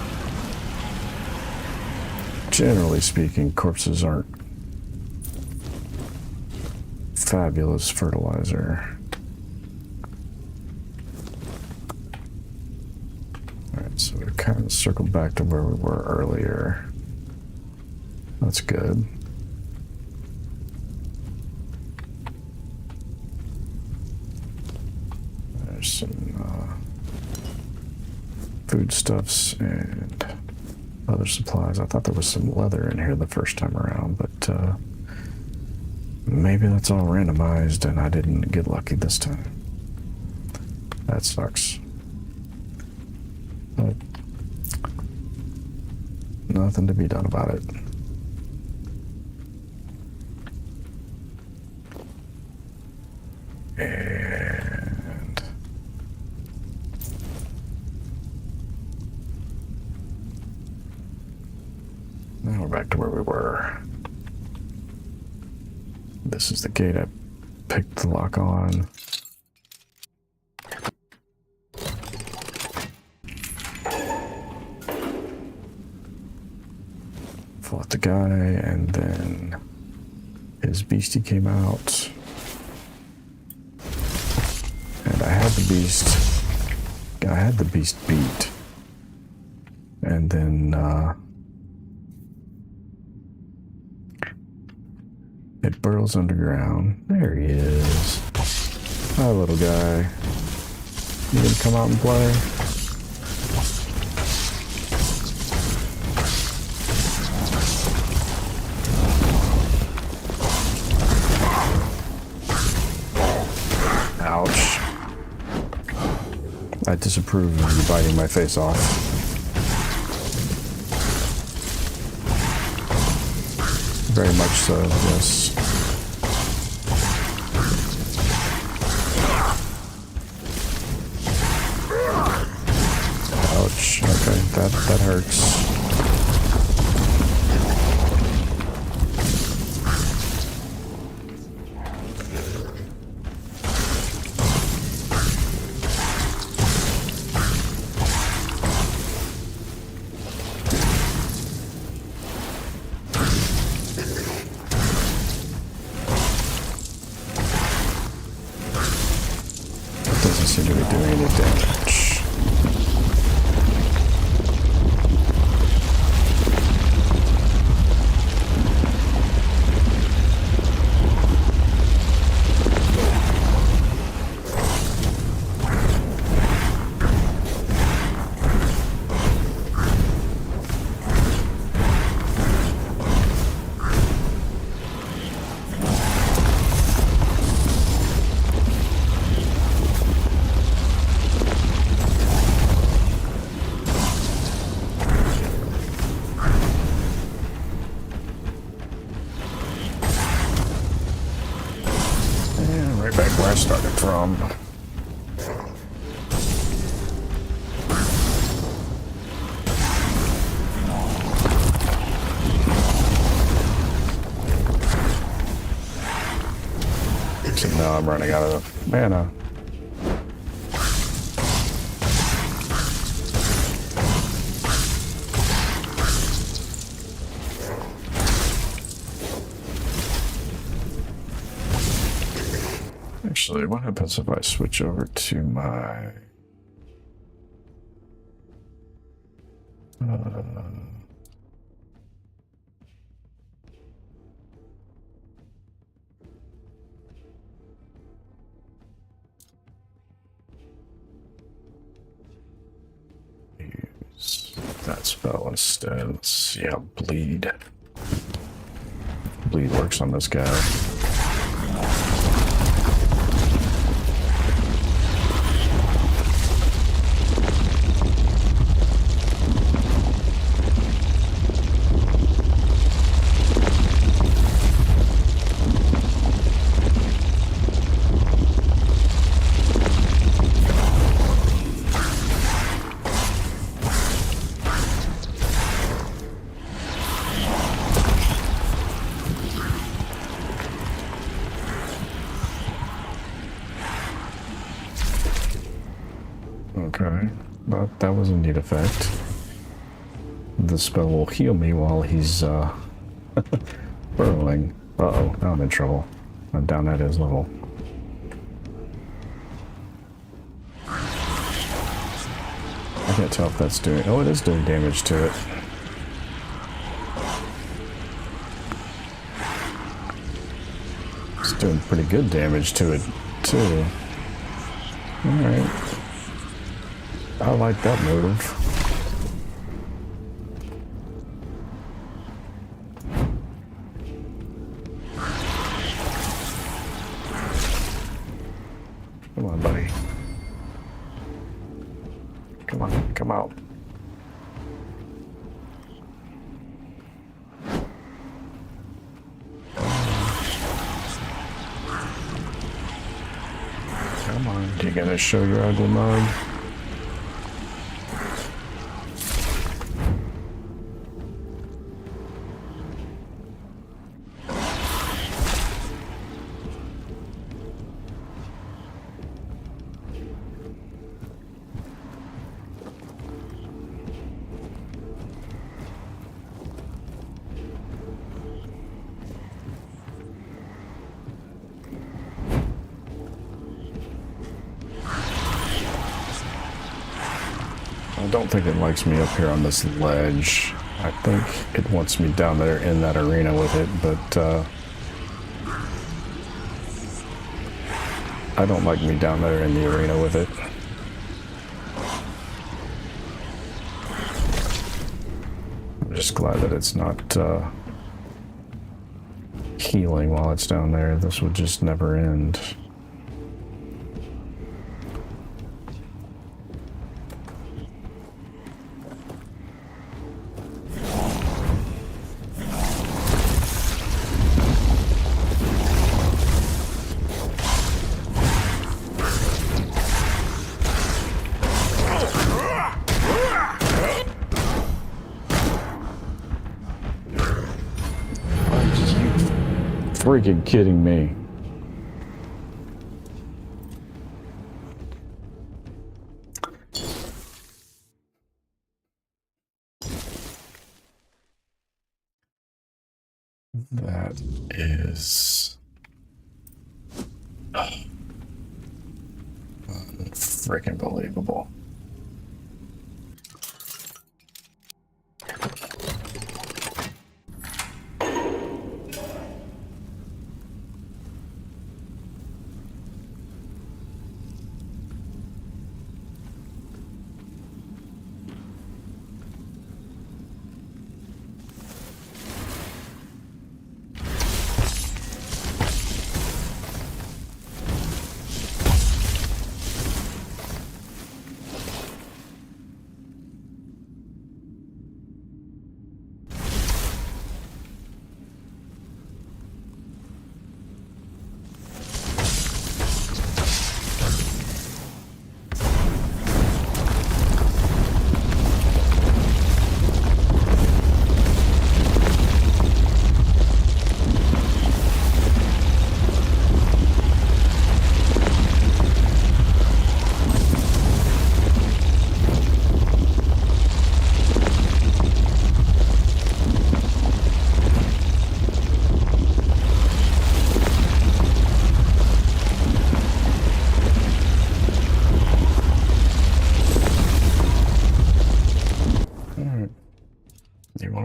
A: generally speaking, corpses aren't fabulous fertilizer. Alright, so we kind of circled back to where we were earlier. That's good. There's some foodstuffs and other supplies. I thought there was some leather in here the first time around, but maybe that's all randomized and I didn't get lucky this time. That sucks. But nothing to be done about it. Now we're back to where we were. This is the gate I picked the lock on. Fought the guy, and then his beastie came out. And I had the beast beat. And then it burrows underground. There he is. Hi, little guy. You gonna come out and play? Ouch. I disapprove of you biting my face off. Very much so, yes. Ouch. Okay, that hurts. Doesn't seem to be doing any damage. Back where I started from. So now I'm running out of mana. Actually, what happens if I switch over to my... use that spell instead. Let's see how bleed works on this guy. Okay, but that was a neat effect. The spell will heal me while he's burrowing. Uh-oh, now I'm in trouble. I'm down at his level. I can't tell if that's doing... Oh, it is doing damage to it. It's doing pretty good damage to it, too. Alright. I like that move. Come on, buddy. Come on, come out. Come on, you gonna show your ugly mug? I don't think it likes me up here on this ledge. I think it wants me down there in that arena with it, but I don't like me down there in the arena with it. I'm just glad that it's not healing while it's down there. This would just never end. Freaking kidding me. That is freaking believable.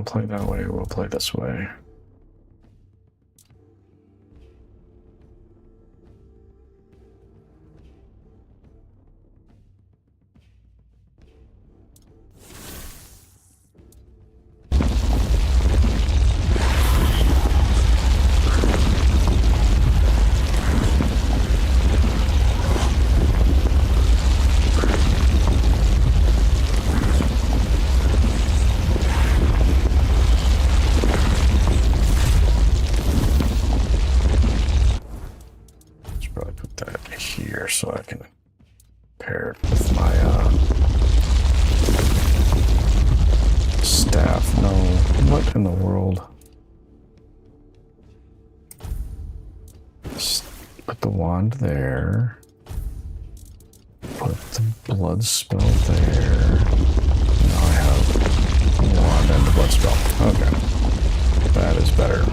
A: Play that way, we'll play this way. So I can pair it with my staff. No, what in the world? Just put the wand there. Put the blood spell there. Now I have the wand and the blood spell. Okay, that is better.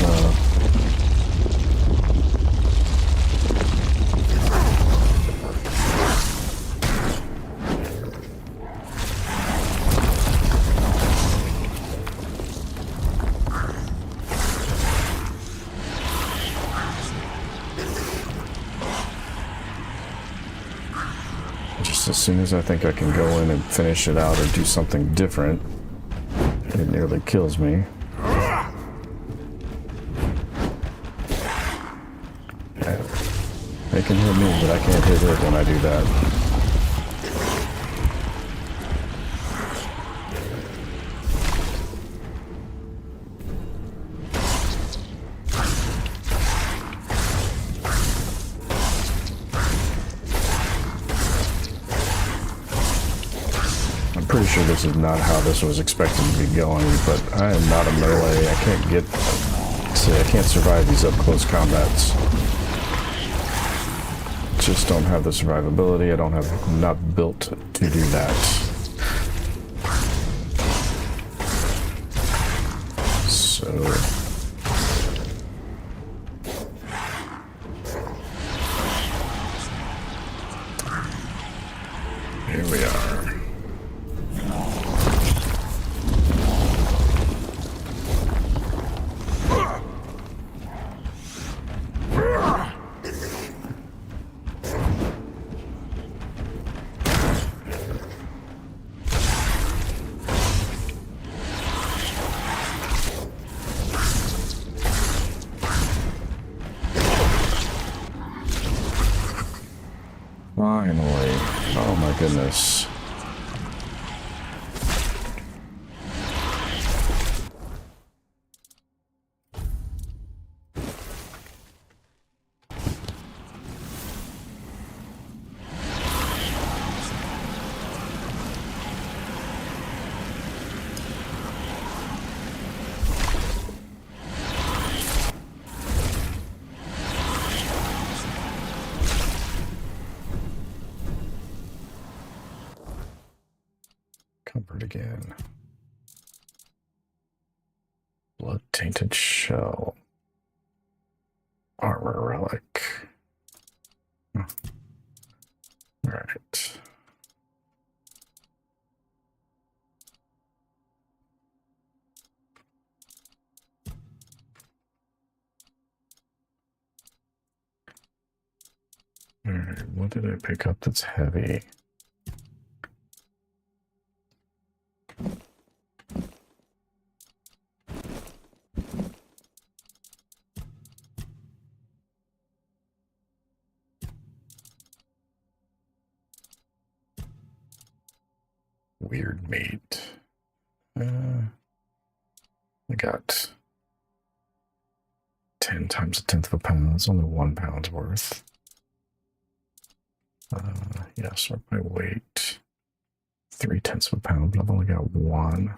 A: is just as soon as I think I can go in and finish it out or do something different, it nearly kills me. They can hit me, but I can't hit it when I do that. I'm pretty sure this is not how this was expected to be going, but I am not a melee. I can't get... See, I can't survive these up-close combats. Just don't have the survivability. I don't have, I'm not built to do that. So here we are. Finally. Oh my goodness. Comfort again. Blood tainted shell. Armor relic. Alright. Alright, what did I pick up that's heavy? Weird meat. I got 10 times a tenth of a pound. That's only 1 pound's worth. Yeah, so my weight 3/10 of a pound, but I've only got 1.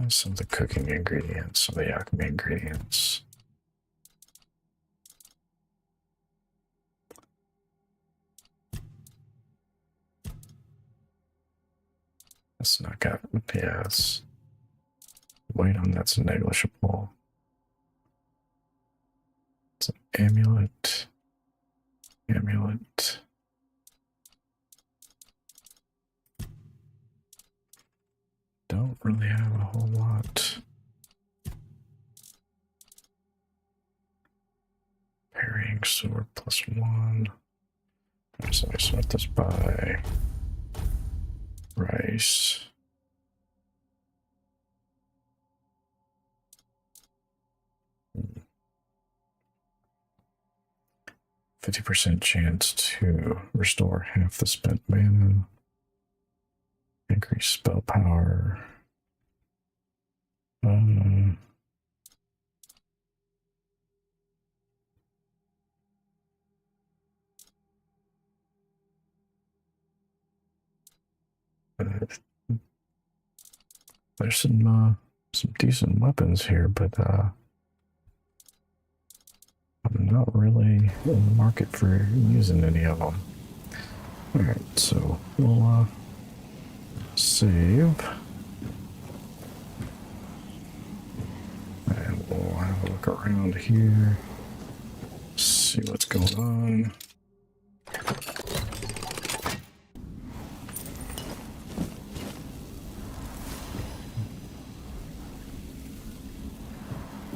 A: Some of the cooking ingredients, some of the alchemy ingredients. That's not got, yes. Weight on that's negligible. It's an amulet. Amulet. Don't really have a whole lot. Parrying sword +1. So I sort this by rice. Hmm. 50% chance to restore half the spent mana. Increase spell power. There's some decent weapons here, but I'm not really in the market for using any of them. All right, so we'll save. look around here. See what's going on.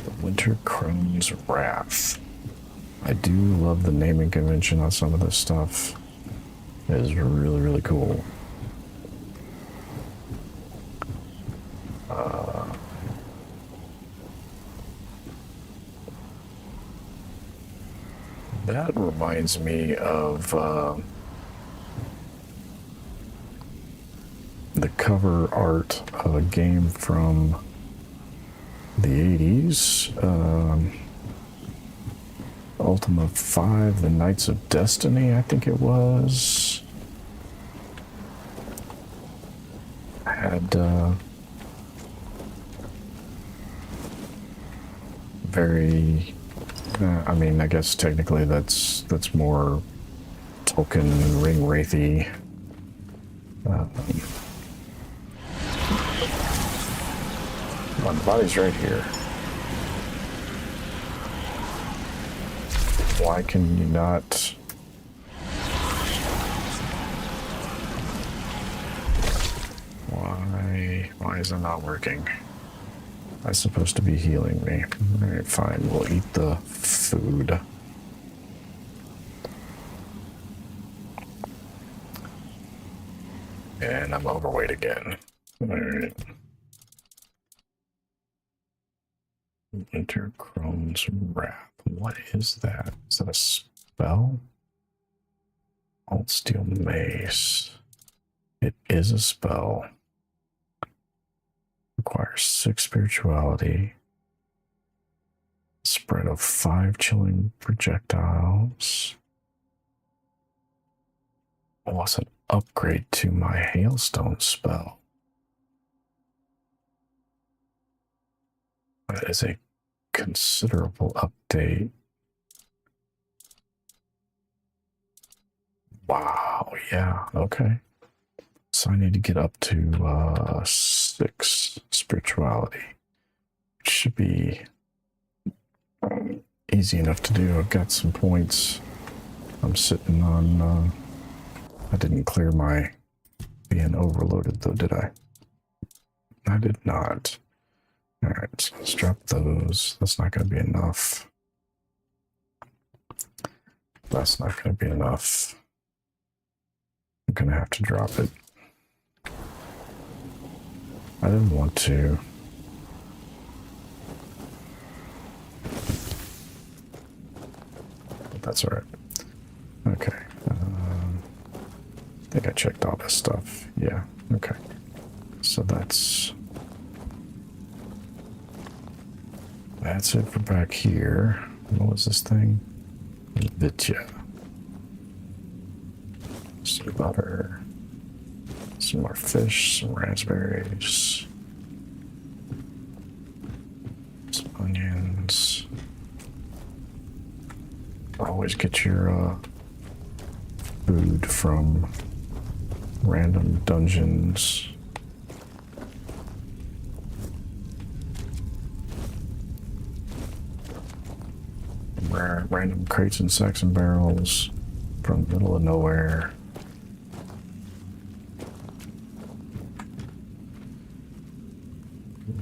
A: The Winter Crone's Wrath. I do love the naming convention on some of this stuff. It is really, really cool. That reminds me of the cover art of a game from the 80s. Ultima 5, The Knights of Destiny, I think it was. Had very... I mean, I guess technically that's more Tolkien ring wraithy. Oh, the body's right here. Why can you not? Why is it not working? That's supposed to be healing me. Alright, fine. We'll eat the food. And I'm overweight again. Alright. Winter Crone's Wrath. What is that? Is that a spell? Alt Steel Mace. It is a spell. Requires 6 spirituality. Spread of 5 chilling projectiles. Was an upgrade to my hailstone spell. That is a considerable update. Wow, yeah, okay. So I need to get up to 6 spirituality, which should be easy enough to do. I've got some points. I'm sitting on, I didn't clear my being overloaded though, did I? I did not. Alright, so let's drop those. That's not going to be enough. That's not going to be enough. I'm going to have to drop it. I didn't want to. But that's alright. Okay. I think I checked all this stuff. Yeah, okay. So that's it for back here. What was this thing? Vitya. Some butter. Some more fish, some raspberries, some onions. Always get your food from random dungeons. Random crates and sacks and barrels from the middle of nowhere.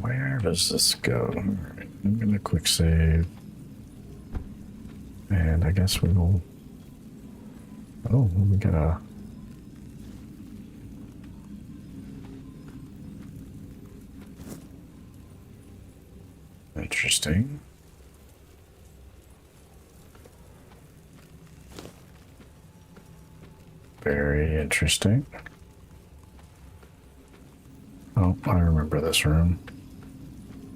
A: Where does this go? Alright, I'm gonna quick save. And I guess we will... Oh, we got a... Interesting. Very interesting. Oh, I remember this room.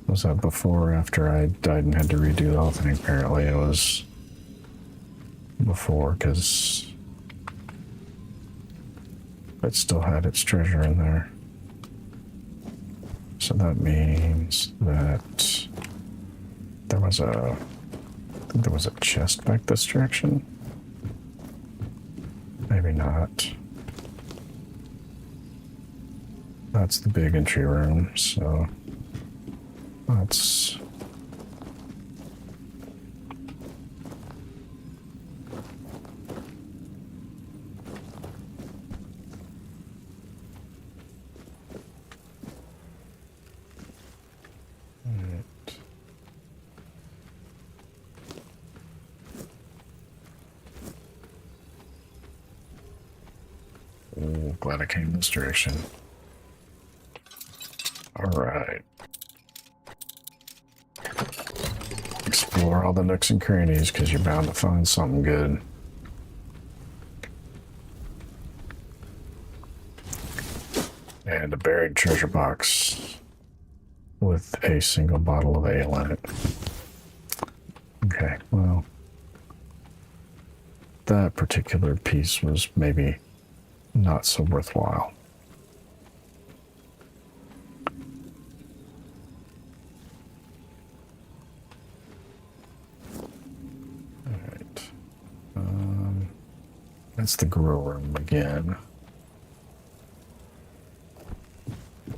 A: Was that before or after I died and had to redo the whole thing? Apparently it was before, because it still had its treasure in there. So that means that there was a... I think there was a chest back this direction. Maybe not. That's the big entry room, so let's glad I came this direction. Alright. Explore all the nooks and crannies, because you're bound to find something good. And a buried treasure box with a single bottle of ale in it. Okay, well, that particular piece was maybe not so worthwhile. Alright. That's the grow room again.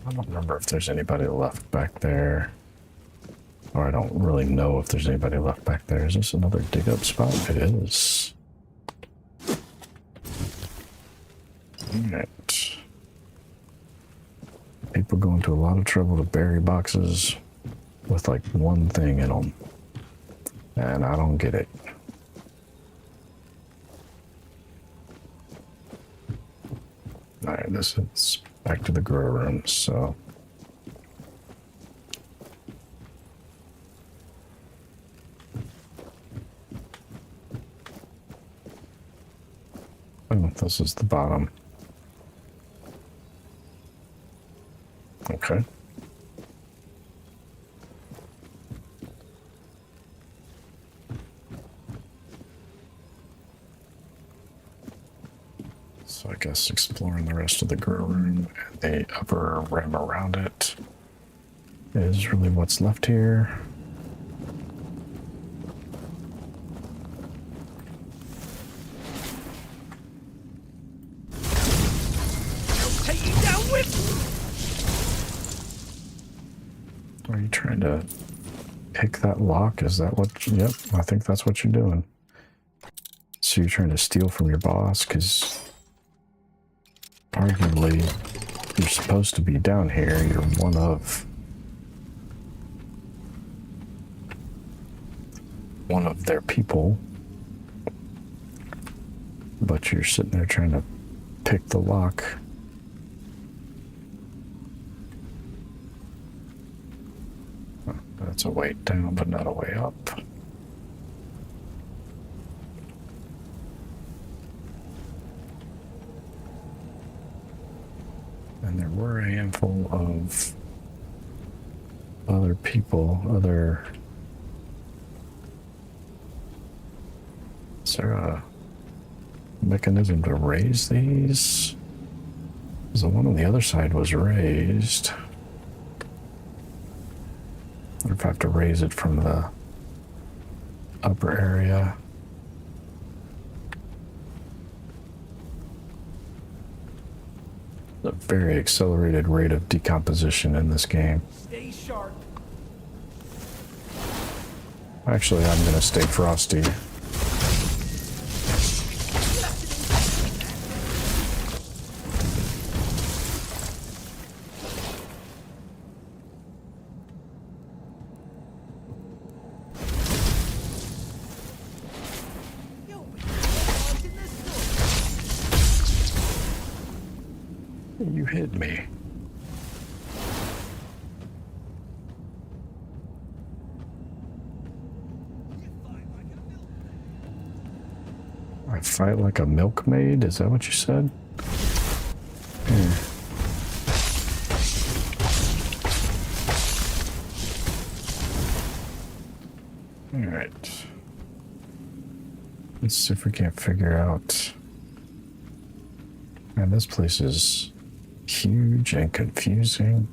A: I don't remember if there's anybody left back there. Or I don't really know if there's anybody left back there. Is this another dig up spot? It is. Alright. People go into a lot of trouble to bury boxes with like one thing in them. And I don't get it. Alright, this is back to the grow room, so. Oh, this is the bottom. Okay. So I guess exploring the rest of the grow room and the upper rim around it is really what's left here.
D: Take you down with.
A: Are you trying to pick that lock? Is that what? Yep, I think that's what you're doing. So you're trying to steal from your boss, because arguably you're supposed to be down here. You're one of their people, but you're sitting there trying to pick the lock. That's a way down, but not a way up. And there were a handful of other people, Is there a mechanism to raise these? Because the one on the other side was raised. Or if I have to raise it from the upper area. A very accelerated rate of decomposition in this game.
D: Stay sharp.
A: Actually, I'm going to stay frosty. You hit me. I fight like a milkmaid? Is that what you said? Alright. Let's see if we can't figure out. Man, this place is huge and confusing.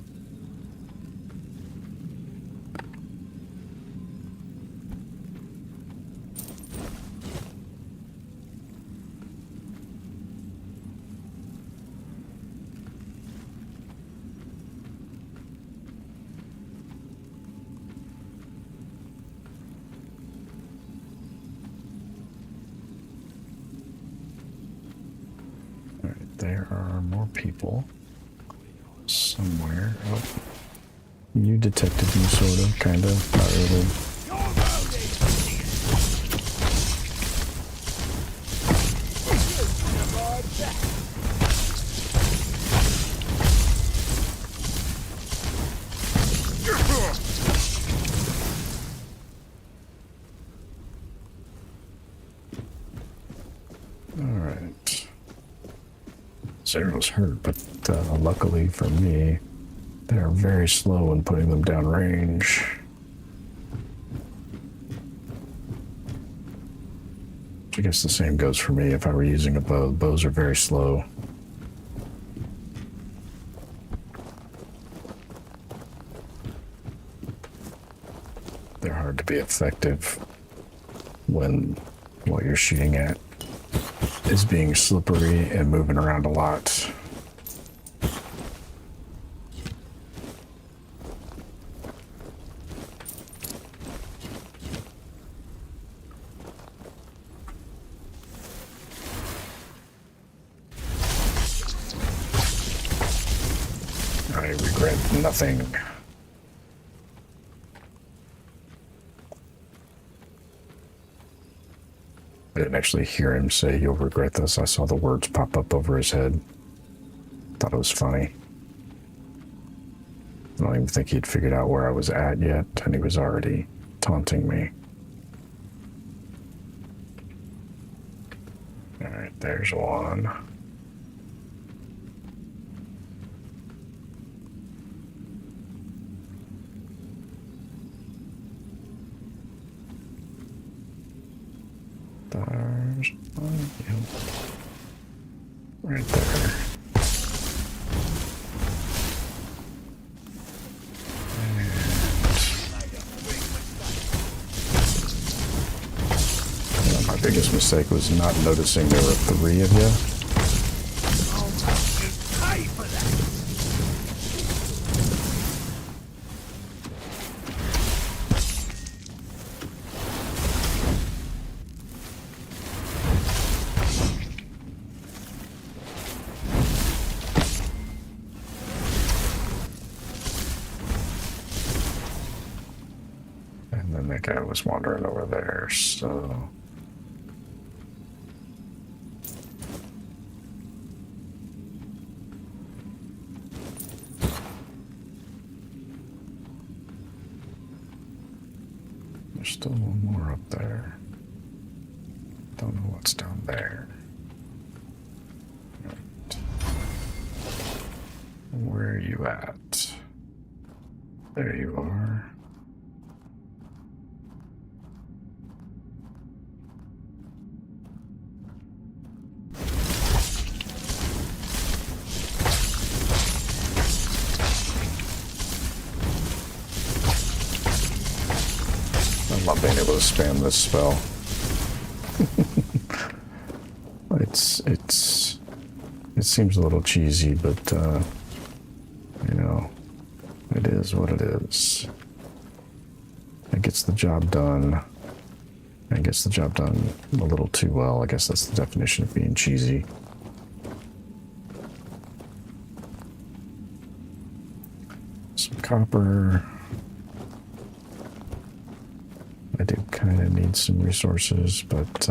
A: All right, there are more people. Somewhere. Oh. You detected me, sort of, kind of, not really. those arrows hurt, but luckily for me, they're very slow in putting them down range. I guess the same goes for me if I were using a bow. Bows are very slow. They're hard to be effective when what you're shooting at is being slippery and moving around a lot. I regret nothing. I didn't actually hear him say, "You'll regret this." I saw the words pop up over his head. Thought it was funny. I don't even think he'd figured out where I was at yet, and he was already taunting me. Alright, there's one. There's one. Right there. And my biggest mistake was not noticing there were 3 of you.
D: Pay for that.
A: And then that guy was wandering over there, so... There's still one more up there. Don't know what's down there. Right. Where are you at? There you are. I'm not being able to spam this spell. It seems a little cheesy, but you know, it is what it is. It gets the job done. It gets the job done a little too well. I guess that's the definition of being cheesy. Some copper. I do kind of need some resources, but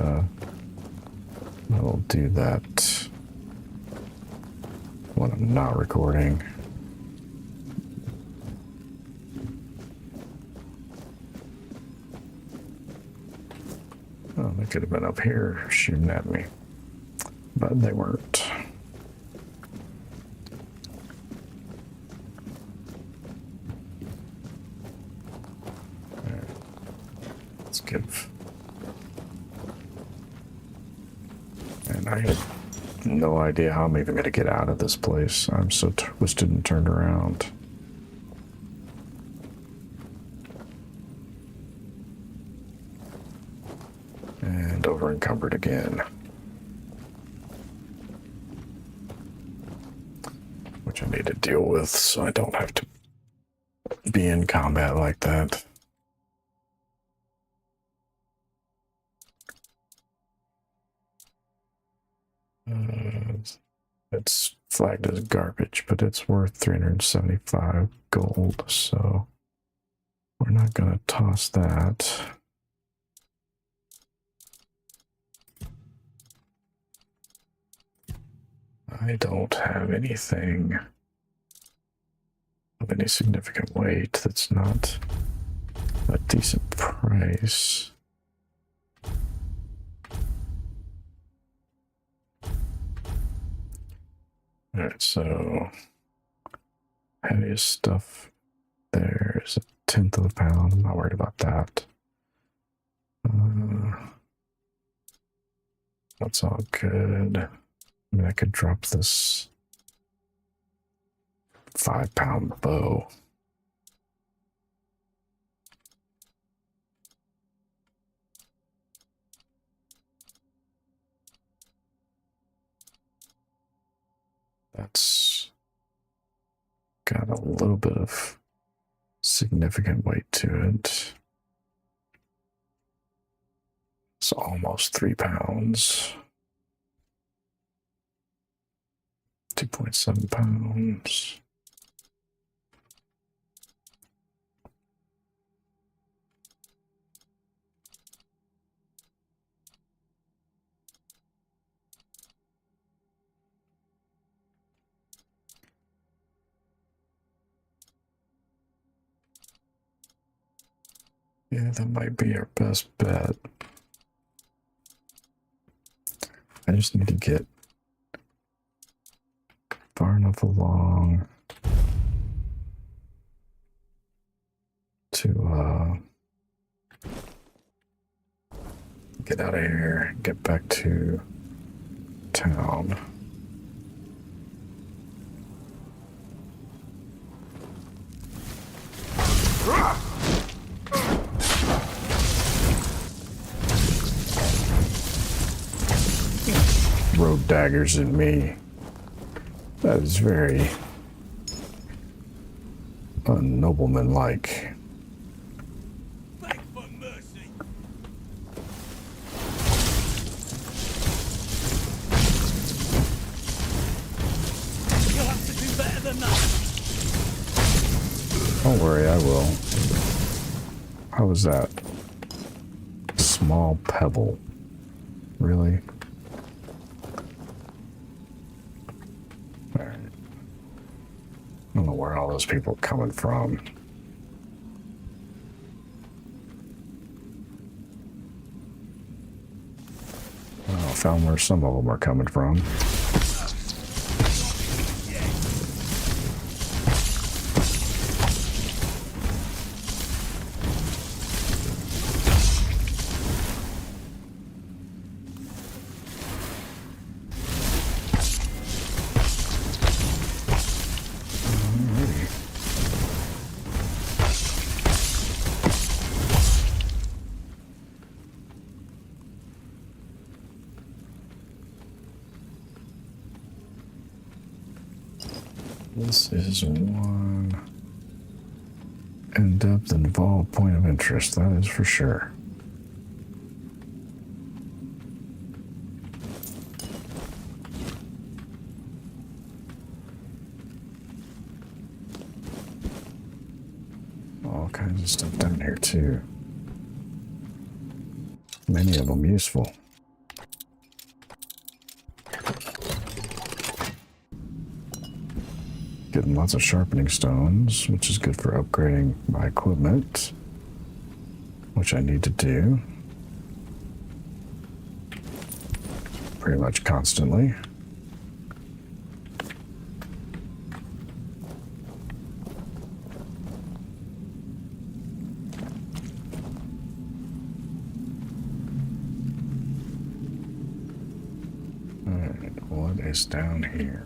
A: I'll do that when I'm not recording. Oh, they could have been up here shooting at me, but they weren't. Let's give. And I had no idea how I'm even going to get out of this place. I'm so twisted and turned around. And over encumbered again. Which I need to deal with so I don't have to be in combat like that. It's flagged as garbage, but it's worth 375 gold, so we're not going to toss that. I don't have anything of any significant weight that's not a decent price. Alright, so heaviest stuff there is a tenth of a pound. I'm not worried about that. That's all good. I mean, I could drop this 5-pound bow. That's got a little bit of significant weight to it. It's almost 3 pounds. 2.7 pounds. Yeah, that might be our best bet. I just need to get far enough along to get out of here, get back to town. Throw daggers at me. That is very unnobleman-like.
D: Beg for mercy. You'll have to do better than that.
A: Don't worry, I will. How was that? Small pebble. Really? Alright. I don't know where all those people are coming from. Well, I found where some of them are coming from. This is one in-depth involved point of interest, that is for sure. All kinds of stuff down here too. Many of them useful. Getting lots of sharpening stones, which is good for upgrading my equipment, which I need to do pretty much constantly. All right, what is down here?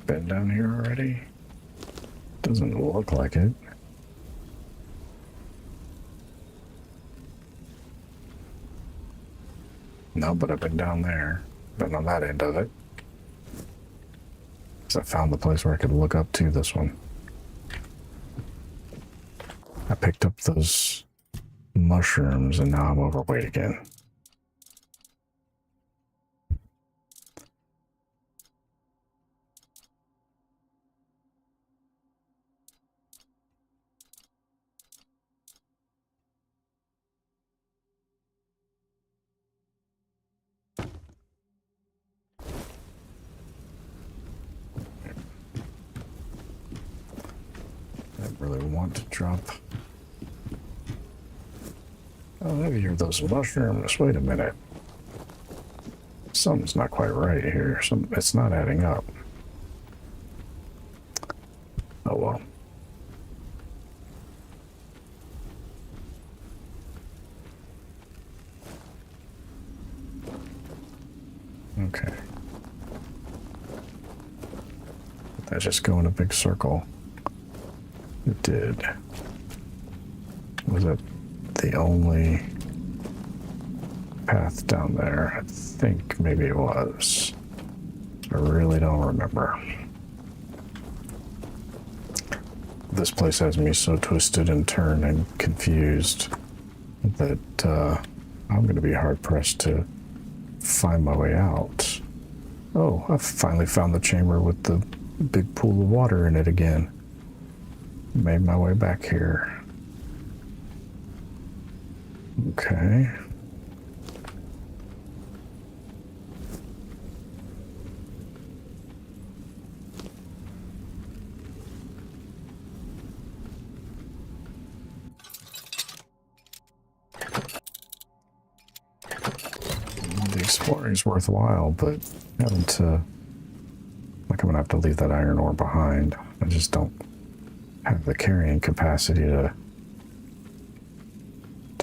A: Been down here already? Doesn't look like it. No, but I've been down there. Been on that end of it. So I found the place where I could look up to this one. I picked up those mushrooms and now I'm overweight again. Really want to drop. Oh, maybe you're those mushrooms. Wait a minute. Something's not quite right here. It's not adding up. Oh well. Okay. Did that just go in a big circle? It did. Was it the only path down there? I think maybe it was. I really don't remember. This place has me so twisted and turned and confused that I'm going to be hard-pressed to find my way out. Oh, I finally found the chamber with the big pool of water in it again. Made my way back here. Okay. The exploring's worthwhile, but having to... Like, I'm gonna have to leave that iron ore behind. I just don't have the carrying capacity to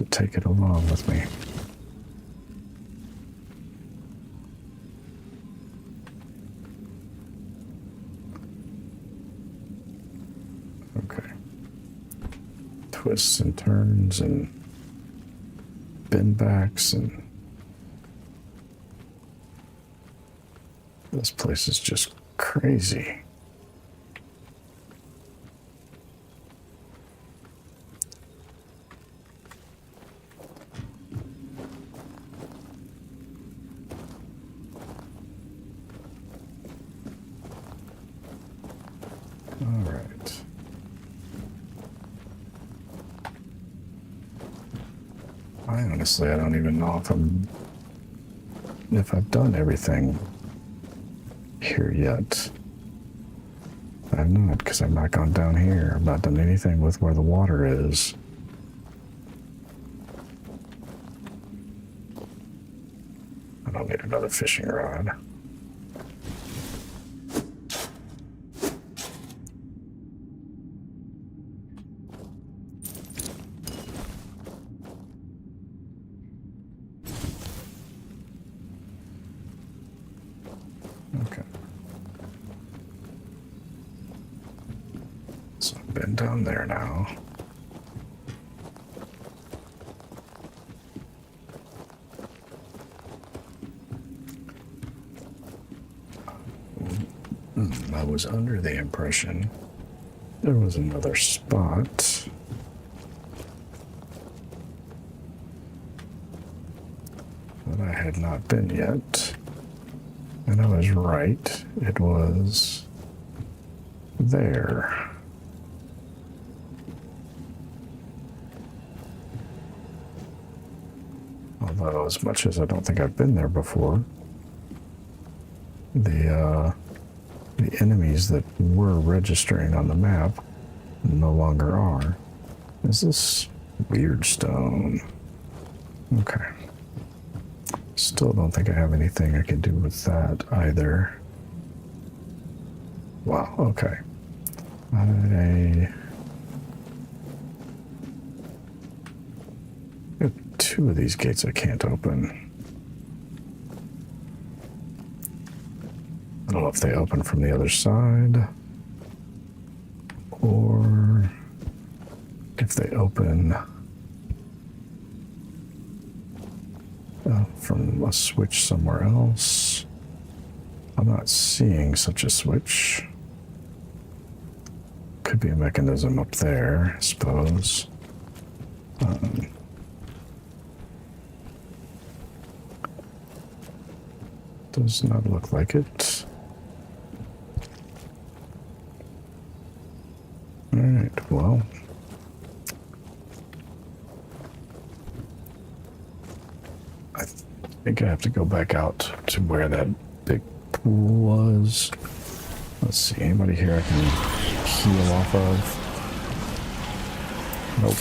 A: take it along with me. Okay. Twists and turns and bend backs, and this place is just crazy. All right. I don't even know if I've done everything here yet. I've not, because I've not gone down here. I've not done anything with where the water is. I don't need another fishing rod. Okay. So I've been down there now. I was under the impression there was another spot. That I had not been yet. And I was right. It was there. Although, as much as I don't think I've been there before, the enemies that were registering on the map no longer are. Is this weird stone? Okay. Still don't think I have anything I can do with that either. Wow, okay. I have two of these gates I can't open. I don't know if they open from the other side or if they open from a switch somewhere else. I'm not seeing such a switch. Could be a mechanism up there, I suppose. Does not look like it. Alright, well. I think I have to go back out to where that big pool was. Let's see, anybody here I can heal off of? Nope.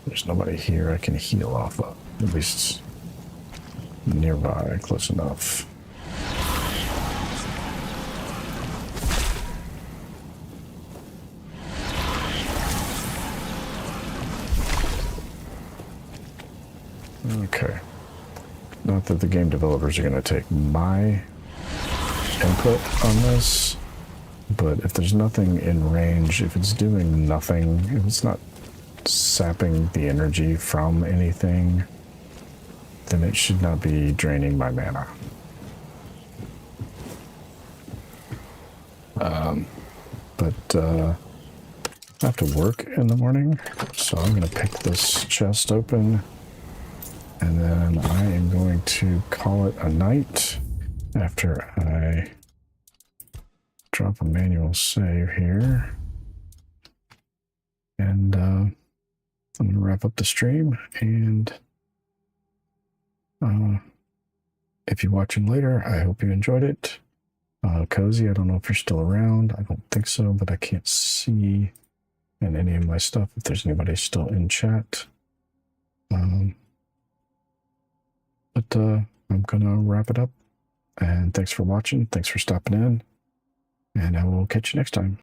A: There's nobody here I can heal off of. At least nearby, close enough. Okay. Not that the game developers are going to take my input on this, but if there's nothing in range, if it's doing nothing, if it's not sapping the energy from anything, then it should not be draining my mana. But I have to work in the morning, so I'm going to pick this chest open, and then I am going to call it a night after I drop a manual save here. And I'm going to wrap up the stream, and if you're watching later, I hope you enjoyed it. Cozy, I don't know if you're still around. I don't think so, but I can't see in any of my stuff if there's anybody still in chat. But I'm going to wrap it up. And thanks for watching. Thanks for stopping in. And I will catch you next time.